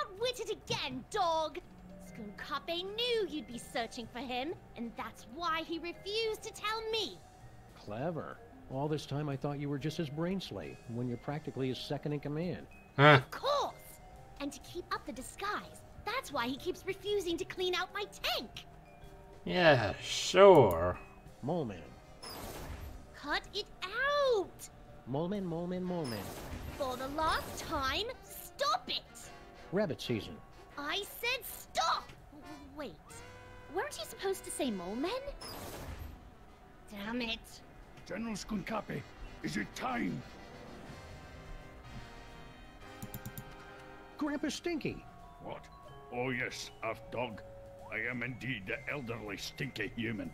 Outwitted again, dog! Skunkape knew you'd be searching for him, and that's why he refused to tell me. Clever. All this time I thought you were just his brain slave, when you're practically his second in command. Huh. Of course! And to keep up the disguise, that's why he keeps refusing to clean out my tank. Yeah, sure. Mole Man. Cut it out! Mole Man, Mole Man, Mole Man. For the last time, stop it! Rabbit season. I said stop! Wait, weren't you supposed to say mole men? Damn it. General Skunkape, is it time? Grandpa Stinky. What? Oh yes, Earth-dog. I am indeed the elderly stinky human.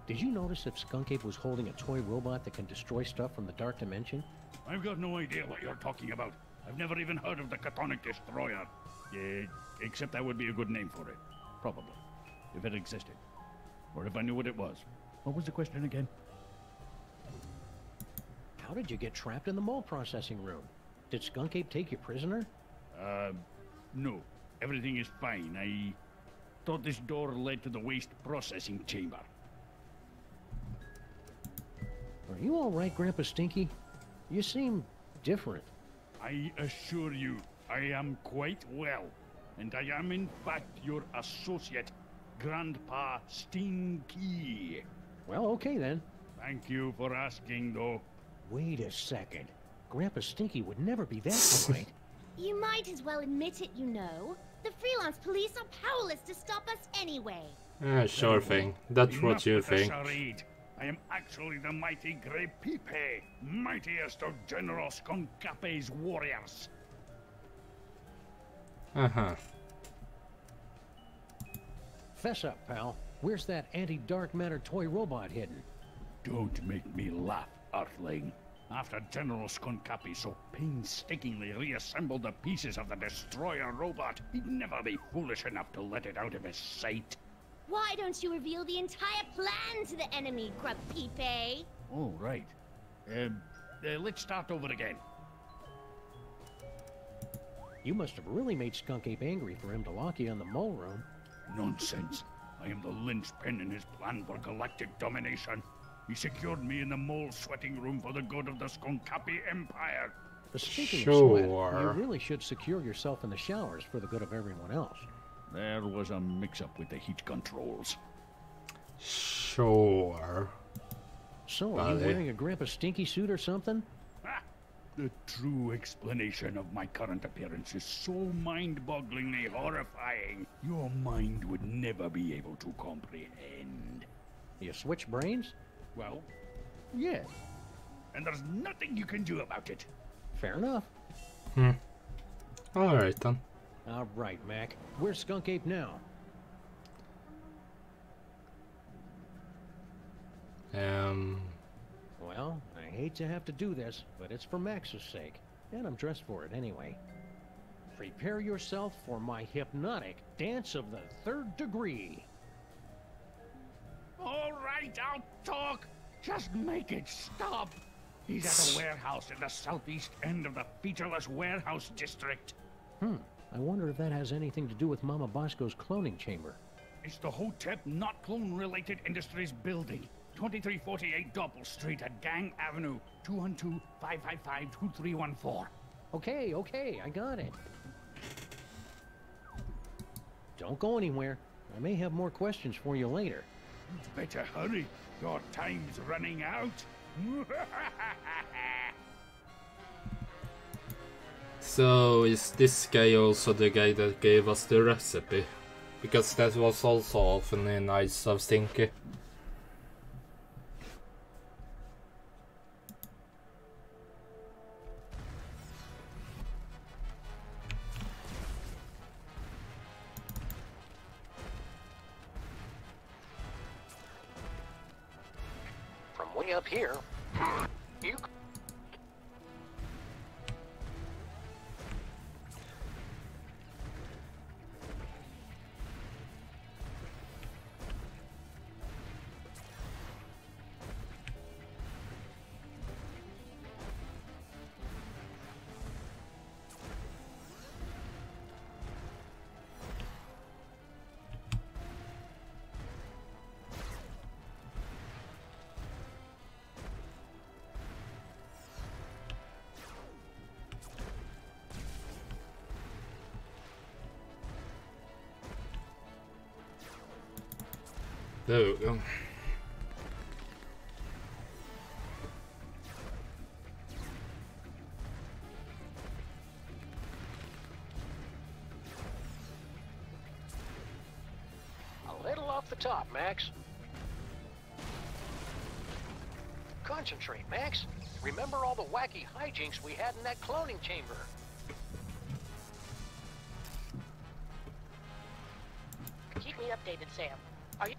Did you notice if Skunk Ape was holding a toy robot that can destroy stuff from the Dark Dimension? I've got no idea what you're talking about. I've never even heard of the Catonic Destroyer. Yeah, except that would be a good name for it. Probably. If it existed. Or if I knew what it was. What was the question again? How did you get trapped in the mole processing room? Did Skunk Ape take you prisoner? No. Everything is fine. I thought this door led to the waste processing chamber. Are you all right, Grandpa Stinky? You seem different. I assure you, I am quite well. And I am in fact your associate, Grandpa Stinky. Well, okay then. Thank you for asking, though. Wait a second. Grandpa Stinky would never be that polite. You might as well admit it, you know. The freelance police are powerless to stop us anyway. Sure thing. That's what you think. I am actually the mighty Grey Pipe, mightiest of General Skunkape's warriors. Uh-huh. Fess up, pal. Where's that anti-dark matter toy robot hidden? Don't make me laugh, Earthling. After General Skunkape so painstakingly reassembled the pieces of the Destroyer robot, he'd never be foolish enough to let it out of his sight. Why don't you reveal the entire plan to the enemy, Grub Pipe? Oh, right. Let's start over again. You must have really made Skunk Ape angry for him to lock you in the mole room. Nonsense. I am the linchpin in his plan for galactic domination. He secured me in the mole sweating room for the good of the Skonkapi Empire. Speaking of sweat, you really should secure yourself in the showers for the good of everyone else. There was a mix-up with the heat controls. Sure. So, are you wearing a Grandpa Stinky suit or something? The true explanation of my current appearance is so mind-bogglingly horrifying, your mind would never be able to comprehend. You switch brains? Well, yes. And there's nothing you can do about it. Fair enough. Alright then. Alright, Mac. Where's Skunk Ape now? Well, I hate to have to do this, but it's for Max's sake, and I'm dressed for it anyway. Prepare yourself for my hypnotic dance of the 3rd degree. All right, I'll talk. Just make it stop. He's at a warehouse in the southeast end of the featureless warehouse district. I wonder if that has anything to do with Mama Bosco's cloning chamber. It's the Hotep Not Clone-Related Industries building. 2348 Doppel Street at Gang Avenue, 212-555-2314. Okay, I got it. Don't go anywhere. I may have more questions for you later. You'd better hurry. Your time's running out. So, is this guy also the guy that gave us the recipe? Because that was also awfully nice of Stinky. From way up here, you... There we go. A little off the top, Max. Concentrate, Max. Remember all the wacky hijinks we had in that cloning chamber. Keep me updated, Sam. Are you...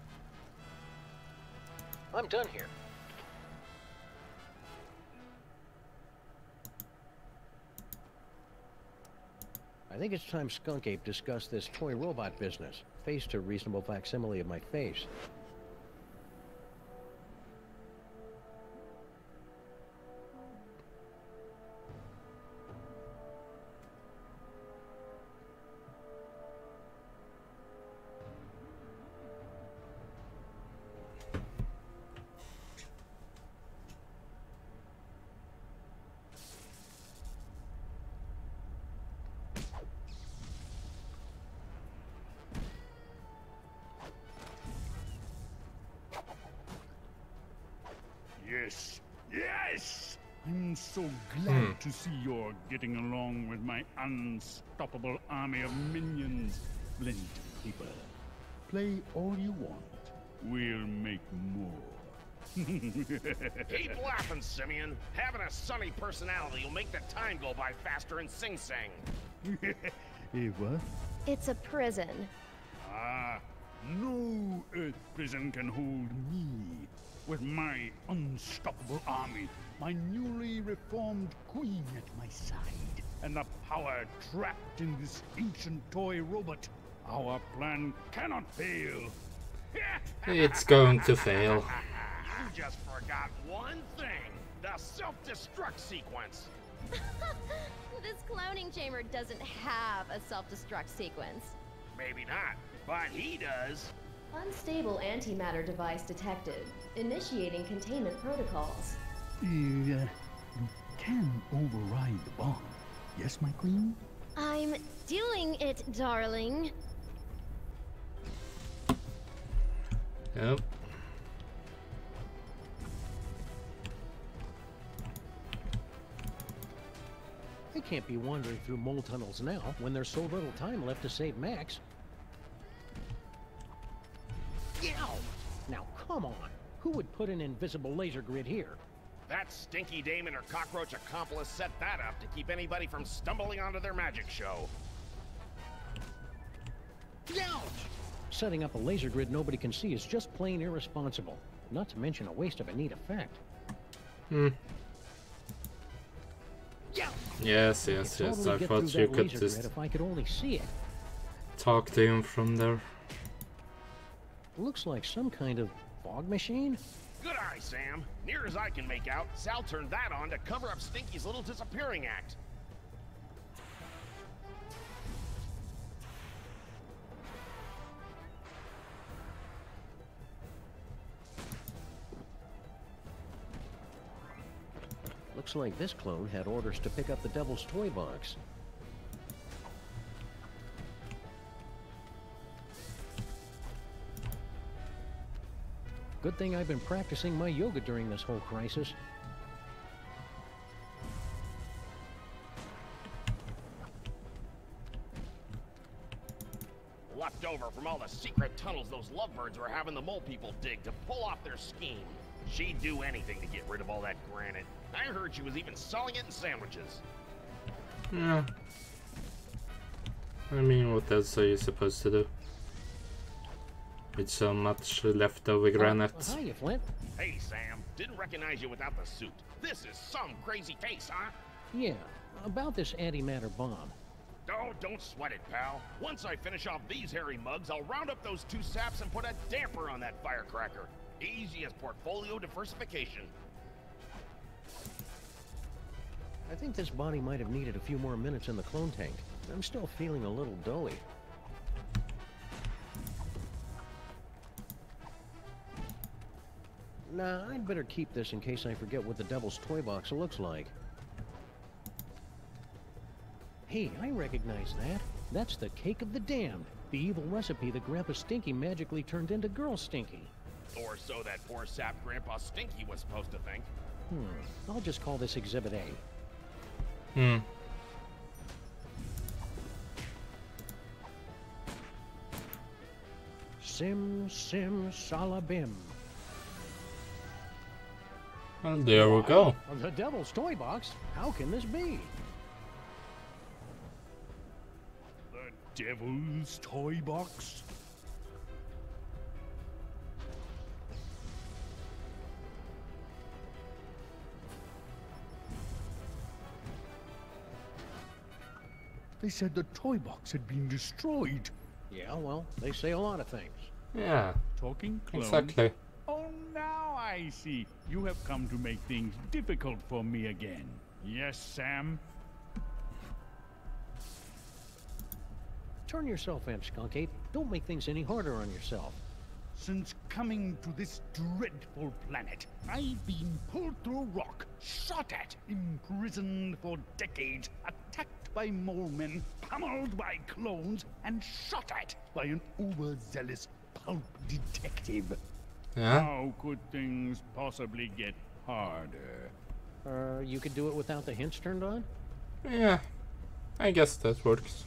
I'm done here. I think it's time Skunk Ape discussed this toy robot business. Faced a reasonable facsimile of my face. Yes! I'm so glad to see you're getting along with my unstoppable army of minions. Plenty of people. Play all you want. We'll make more. Keep laughing, Simeon. Having a sunny personality will make the time go by faster in Sing Sing. What? It's a prison. Ah, no Earth prison can hold me. With my unstoppable army, my newly reformed queen at my side, and the power trapped in this ancient toy robot, our plan cannot fail. It's going to fail. You just forgot one thing. The self-destruct sequence. This cloning chamber doesn't have a self-destruct sequence. Maybe not, but he does. Unstable antimatter device detected. Initiating containment protocols. You can override the bomb. Yes, my queen? I'm doing it, darling. Yep. I can't be wandering through mole tunnels now when there's so little time left to save Max. Yow! Now come on! Who would put an invisible laser grid here? That stinky dame and her cockroach accomplice set that up to keep anybody from stumbling onto their magic show. Ouch! Setting up a laser grid nobody can see is just plain irresponsible. Not to mention a waste of a neat effect. Hmm. Yes, yes, yes. I thought you could just if I could only see it. talk to him from there. Looks like some kind of fog machine. Good eye, Sam. Near as I can make out, Sal turned that on to cover up Stinky's little disappearing act. Looks like this clone had orders to pick up the Devil's Toy Box. Good thing I've been practicing my yoga during this whole crisis. Left over from all the secret tunnels those lovebirds were having the mole people dig to pull off their scheme. She'd do anything to get rid of all that granite. I heard she was even selling it in sandwiches. Yeah. I mean, what else are you supposed to do? With so much leftover granite. Hiya, Flint. Hey, Sam. Didn't recognize you without the suit. This is some crazy case, huh? Yeah, about this antimatter bomb. Oh, don't sweat it, pal. Once I finish off these hairy mugs, I'll round up those two saps and put a damper on that firecracker. Easy as portfolio diversification. I think this body might have needed a few more minutes in the clone tank. I'm still feeling a little doughy. Nah, I'd better keep this in case I forget what the Devil's Toy Box looks like. Hey, I recognize that. That's the Cake of the Damned, the evil recipe that Grandpa Stinky magically turned into Girl Stinky. Or so that poor sap Grandpa Stinky was supposed to think. I'll just call this Exhibit A. Sim, sim, salabim. Well, there we go. The Devil's Toy Box? How can this be? The Devil's Toy Box? They said the toy box had been destroyed. Yeah, well, they say a lot of things. Yeah. Talking clones? Exactly. Oh, now I see. You have come to make things difficult for me again. Yes, Sam? Turn yourself in, Skunk Ape. Don't make things any harder on yourself. Since coming to this dreadful planet, I've been pulled through rock, shot at, imprisoned for decades, attacked by mole men, pummeled by clones, and shot at by an overzealous pulp detective. Yeah? How could things possibly get harder? You could do it without the hints turned on? Yeah. I guess that works.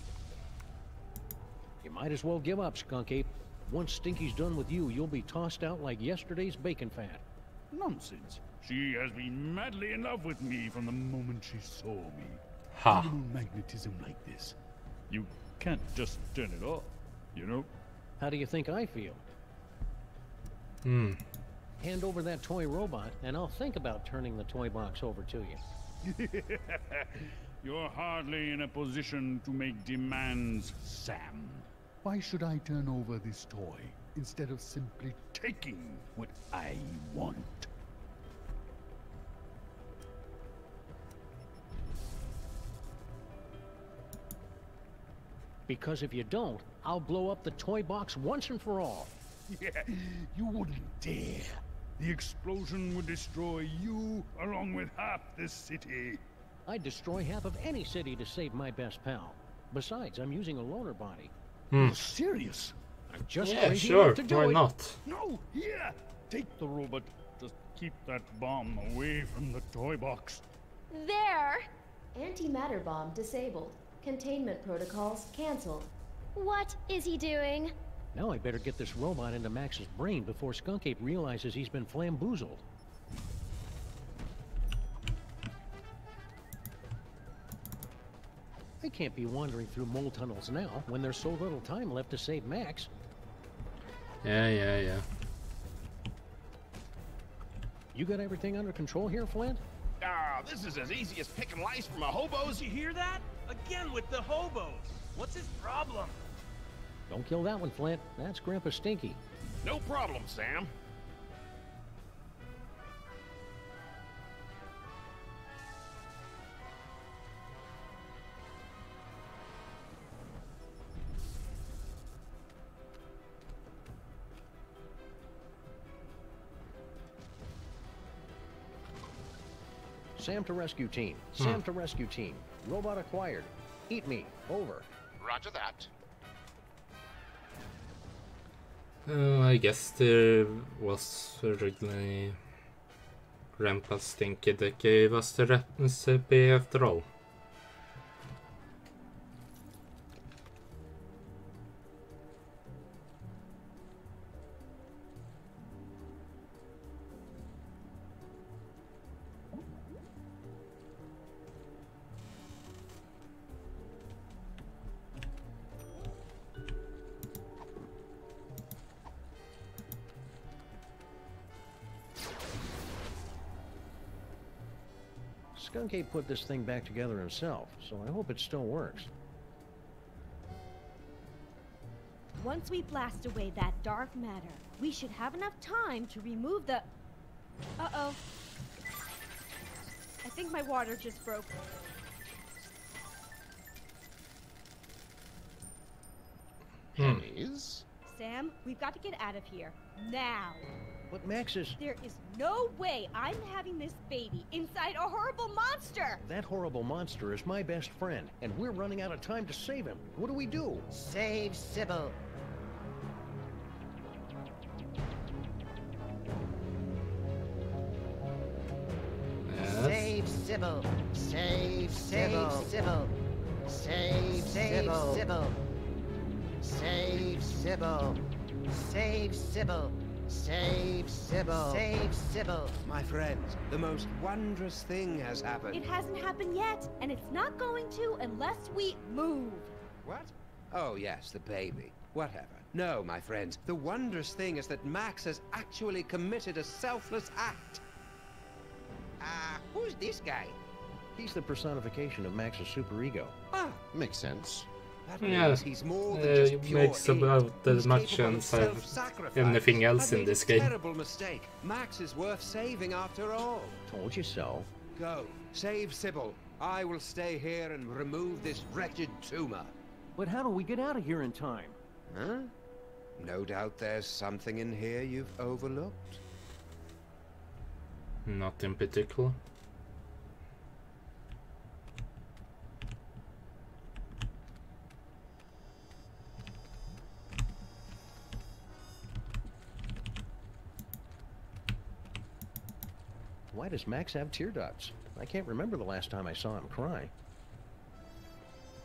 You might as well give up, Skunk Ape. Once Stinky's done with you, you'll be tossed out like yesterday's bacon fat. Nonsense. She has been madly in love with me from the moment she saw me. Ha. Animal magnetism like this. You can't just turn it off, you know? How do you think I feel? Hand over that toy robot, and I'll think about turning the toy box over to you. You're hardly in a position to make demands, Sam. Why should I turn over this toy instead of simply taking what I want? Because if you don't, I'll blow up the toy box once and for all. Yeah, you wouldn't dare. The explosion would destroy you along with half this city. I'd destroy half of any city to save my best pal. Besides, I'm using a loaner body. You're serious? I'm just Yeah, crazy sure. enough to do Why it. not? No, here! Take the robot. Just keep that bomb away from the toy box. There! Antimatter bomb disabled. Containment protocols canceled. What is he doing? Now I better get this robot into Max's brain before Skunk Ape realizes he's been flamboozled. I can't be wandering through mole tunnels now when there's so little time left to save Max. Yeah. You got everything under control here, Flint? Ah, this is as easy as picking lice from a hobo's. You hear that? Again with the hobos. What's his problem? Don't kill that one, Flint. That's Grandpa Stinky. No problem, Sam. Sam to rescue team. Sam to rescue team. Robot acquired. Eat me. Over. Roger that. I guess there was originally Grandpa Stinky that gave us the recipe after all. Skunk Ape put this thing back together himself, so I hope it still works. Once we blast away that dark matter, we should have enough time to remove the... Uh-oh. I think my water just broke. Pennies? Sam, we've got to get out of here. Now. But Max is... There is no way I'm having this baby inside a horrible monster! That horrible monster is my best friend, and we're running out of time to save him. What do we do? Save Sybil. Save Sybil. Save Sybil. Save Sybil. Save Sybil. Save Sybil. Save Sybil. Save Sybil. My friends, the most wondrous thing has happened. It hasn't happened yet, and it's not going to unless we move. What? Oh, yes, the baby. Whatever. No, my friends, the wondrous thing is that Max has actually committed a selfless act. Who's this guy? He's the personification of Max's superego. Ah, makes sense. That Yeah, means he's more than just it pure makes evil. about as He's much capable of sense as self-sacrifice. anything else I in made this a game. Terrible mistake. Max is worth saving after all. Told you so. Go, save Sybil. I will stay here and remove this wretched tumor. But how do we get out of here in time? Huh? No doubt there's something in here you've overlooked. Not in particular. Why does Max have tear ducts? I can't remember the last time I saw him cry.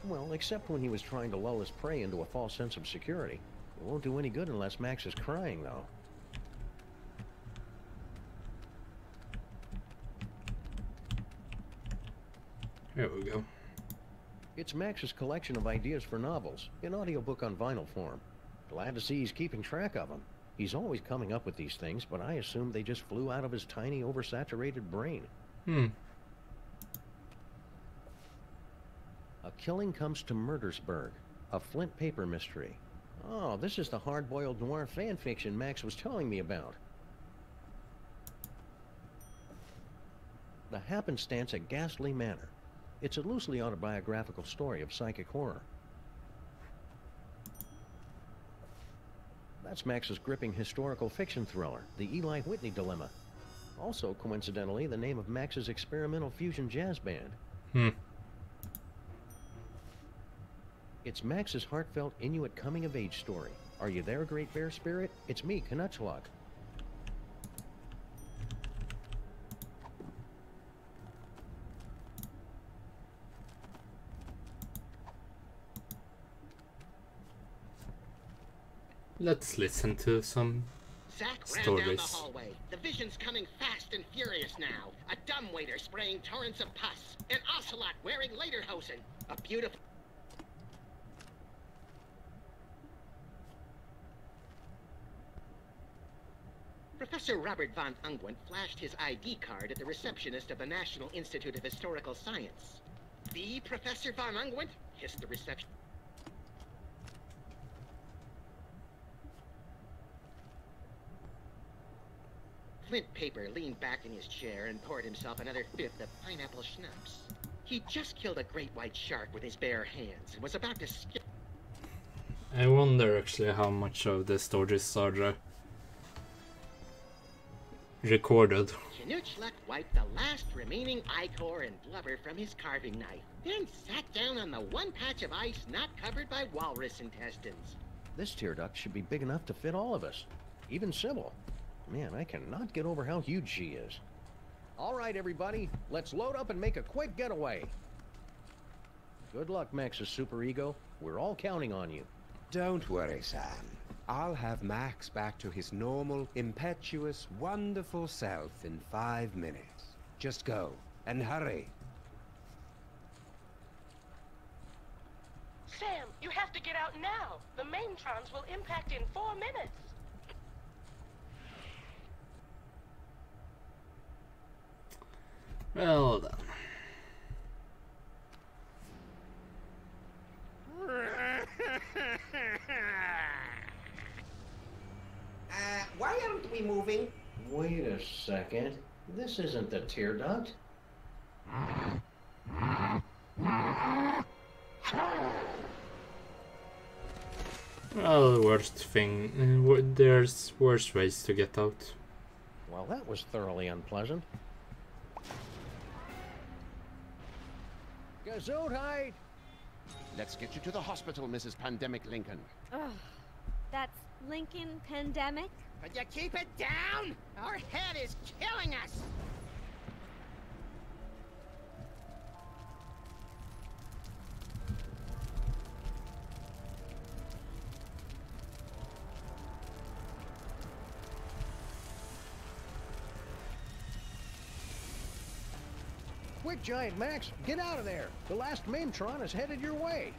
Well, except when he was trying to lull his prey into a false sense of security. It won't do any good unless Max is crying, though. Here we go. It's Max's collection of ideas for novels, in audiobook on vinyl form. Glad to see he's keeping track of them. He's always coming up with these things, but I assumed they just flew out of his tiny, oversaturated brain. A Killing Comes to Murdersburg, a Flint paper mystery. Oh, this is the hard-boiled noir fan fiction Max was telling me about. The Happenstance at Ghastly Manor. It's a loosely autobiographical story of psychic horror. The That's Max's gripping historical fiction thriller, The Eli Whitney Dilemma. Also, coincidentally, the name of Max's experimental fusion jazz band. It's Max's heartfelt Inuit coming-of-age story. Are you there, Great Bear Spirit? It's me, Knutchlug. Let's listen to some Zack ran stories. down the hallway. The vision's coming fast and furious now. A dumbwaiter spraying torrents of pus. An ocelot wearing lederhosen. A beautiful... Professor Robert von Ungwent flashed his ID card at the receptionist of the National Institute of Historical Science. The Professor von Ungwent? Hissed the reception. Flint Paper leaned back in his chair and poured himself another fifth of pineapple schnapps. He'd just killed a great white shark with his bare hands and was about to skip. I wonder actually how much of the stories are recorded. Knutchlug wiped the last remaining ichor and blubber from his carving knife, then sat down on the one patch of ice not covered by walrus intestines. This tear duct should be big enough to fit all of us, even Sybil. Man, I cannot get over how huge she is. All right, everybody, let's load up and make a quick getaway. Good luck, Max's superego. We're all counting on you. Don't worry, Sam. I'll have Max back to his normal, impetuous, wonderful self in 5 minutes. Just go, and hurry. Sam, you have to get out now. The maintrons will impact in 4 minutes. Well then. Why aren't we moving? Wait a second. This isn't the tear duct. Well, the worst thing, there's worse ways to get out. Well, that was thoroughly unpleasant. Gesundheit! Let's get you to the hospital, Mrs. Pandemic Lincoln. Ugh, that's Lincoln Pandemic? Could you keep it down? Our head is killing us! Quick, Giant Max, get out of there! The last Maintron is headed your way!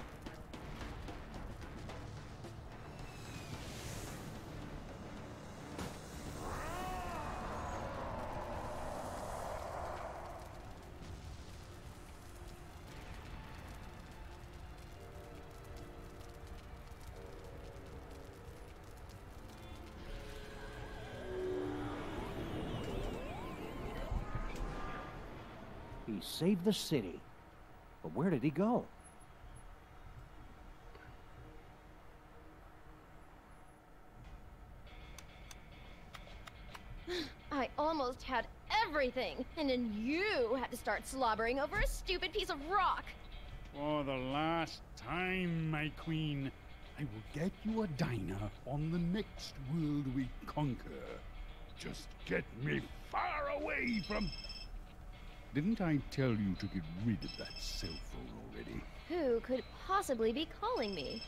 He saved the city. But where did he go? I almost had everything, and then you had to start slobbering over a stupid piece of rock. For the last time, my queen, I will get you a diner on the next world we conquer. Just get me far away from... Didn't I tell you to get rid of that cell phone already? Who could possibly be calling me?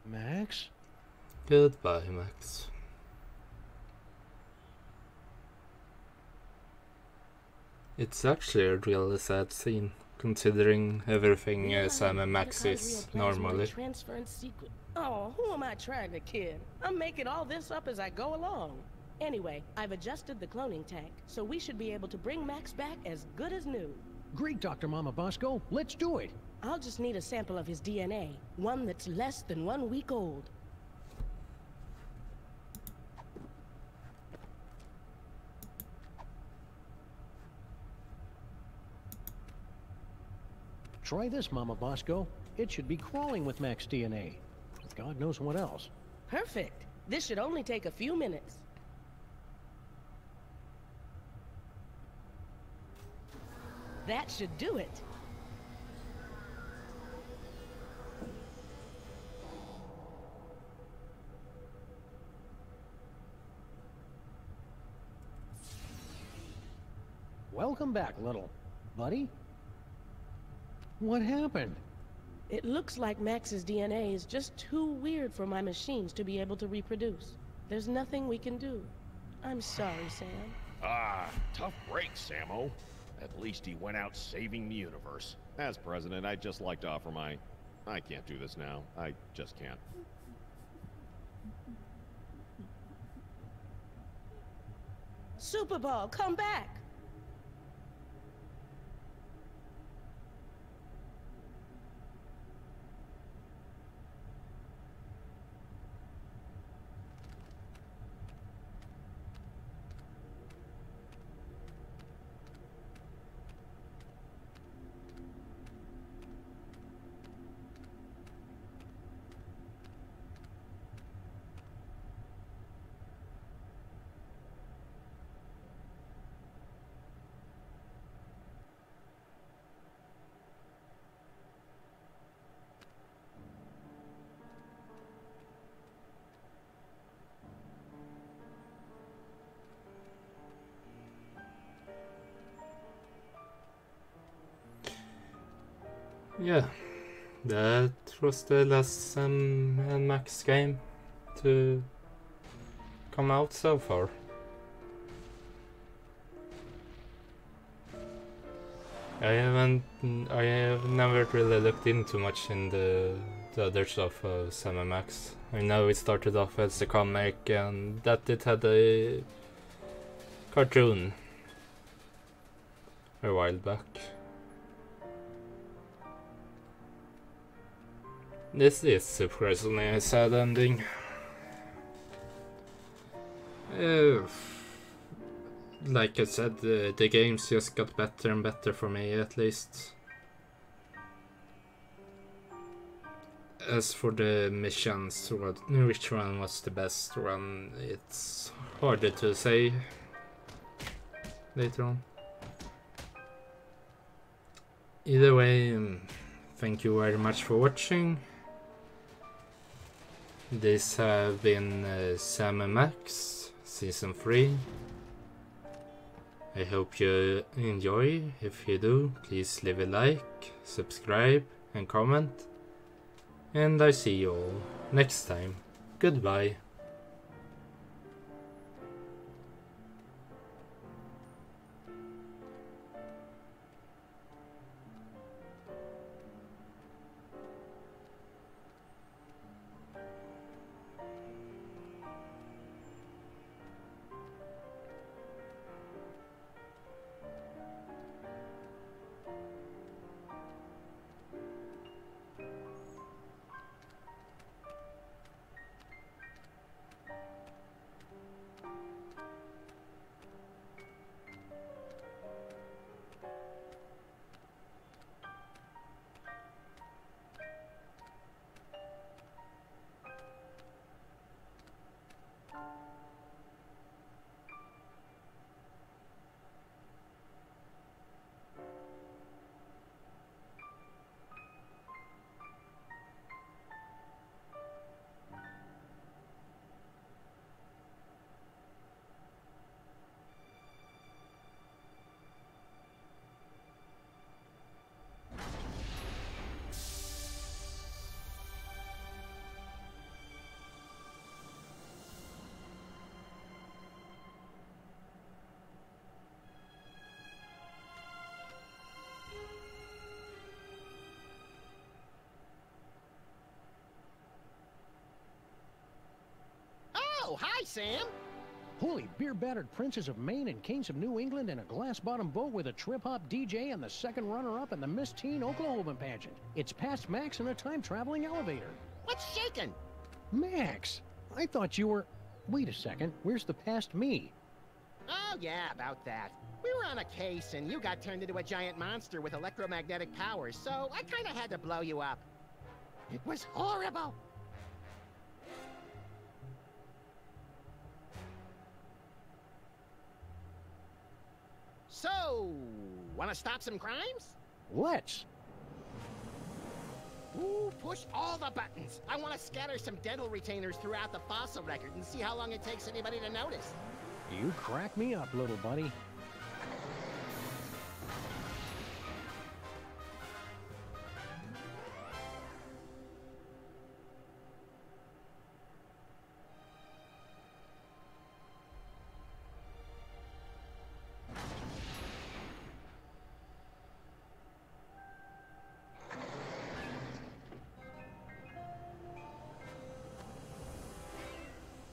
Max? Goodbye, Max. It's actually a really sad scene, considering everything Sam and Max is normally. Transference secret. Oh, who am I trying to kid? I'm making all this up as I go along. Anyway, I've adjusted the cloning tank, so we should be able to bring Max back as good as new. Great, Dr. Mama Bosco. Let's do it. I'll just need a sample of his DNA, one that's less than 1 week old. Try this, Mama Bosco. It should be crawling with Max DNA. God knows what else. Perfect. This should only take a few minutes. That should do it. Welcome back, little buddy. What happened? It looks like Max's DNA is just too weird for my machines to be able to reproduce. There's nothing we can do. I'm sorry, Sam. Ah, tough break, Sammo. At least he went out saving the universe. As president, I'd just like to offer my... I can't do this now. I just can't. Super Ball, come back! Yeah, that was the last Sam and Max game to come out so far. I have never really looked into much in the other stuff of Sam and Max. I know it started off as a comic and that it had a cartoon a while back. This is surprisingly a sad ending. Like I said, the games just got better and better for me, at least. As for the missions, which one was the best one, it's harder to say later on. Either way, thank you very much for watching. This have been Sam and Max Season 3. I hope you enjoy. If you do, please leave a like, subscribe and comment. And I see you all next time. Goodbye. Oh, hi, Sam. Holy beer-battered princes of Maine and kings of New England in a glass-bottom boat with a trip-hop DJ and the second runner-up in the Miss Teen Oklahoma pageant. It's past Max in a time-traveling elevator. What's shaking? Max, I thought you were... Wait a second, where's the past me? Oh, yeah, about that. We were on a case, and you got turned into a giant monster with electromagnetic powers, so I kinda had to blow you up. It was horrible. So, wanna stop some crimes? Let's. Ooh, push all the buttons. I want to scatter some dental retainers throughout the fossil record and see how long it takes anybody to notice. You crack me up, little buddy.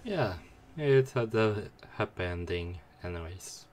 Yeah, it had a happy ending anyways.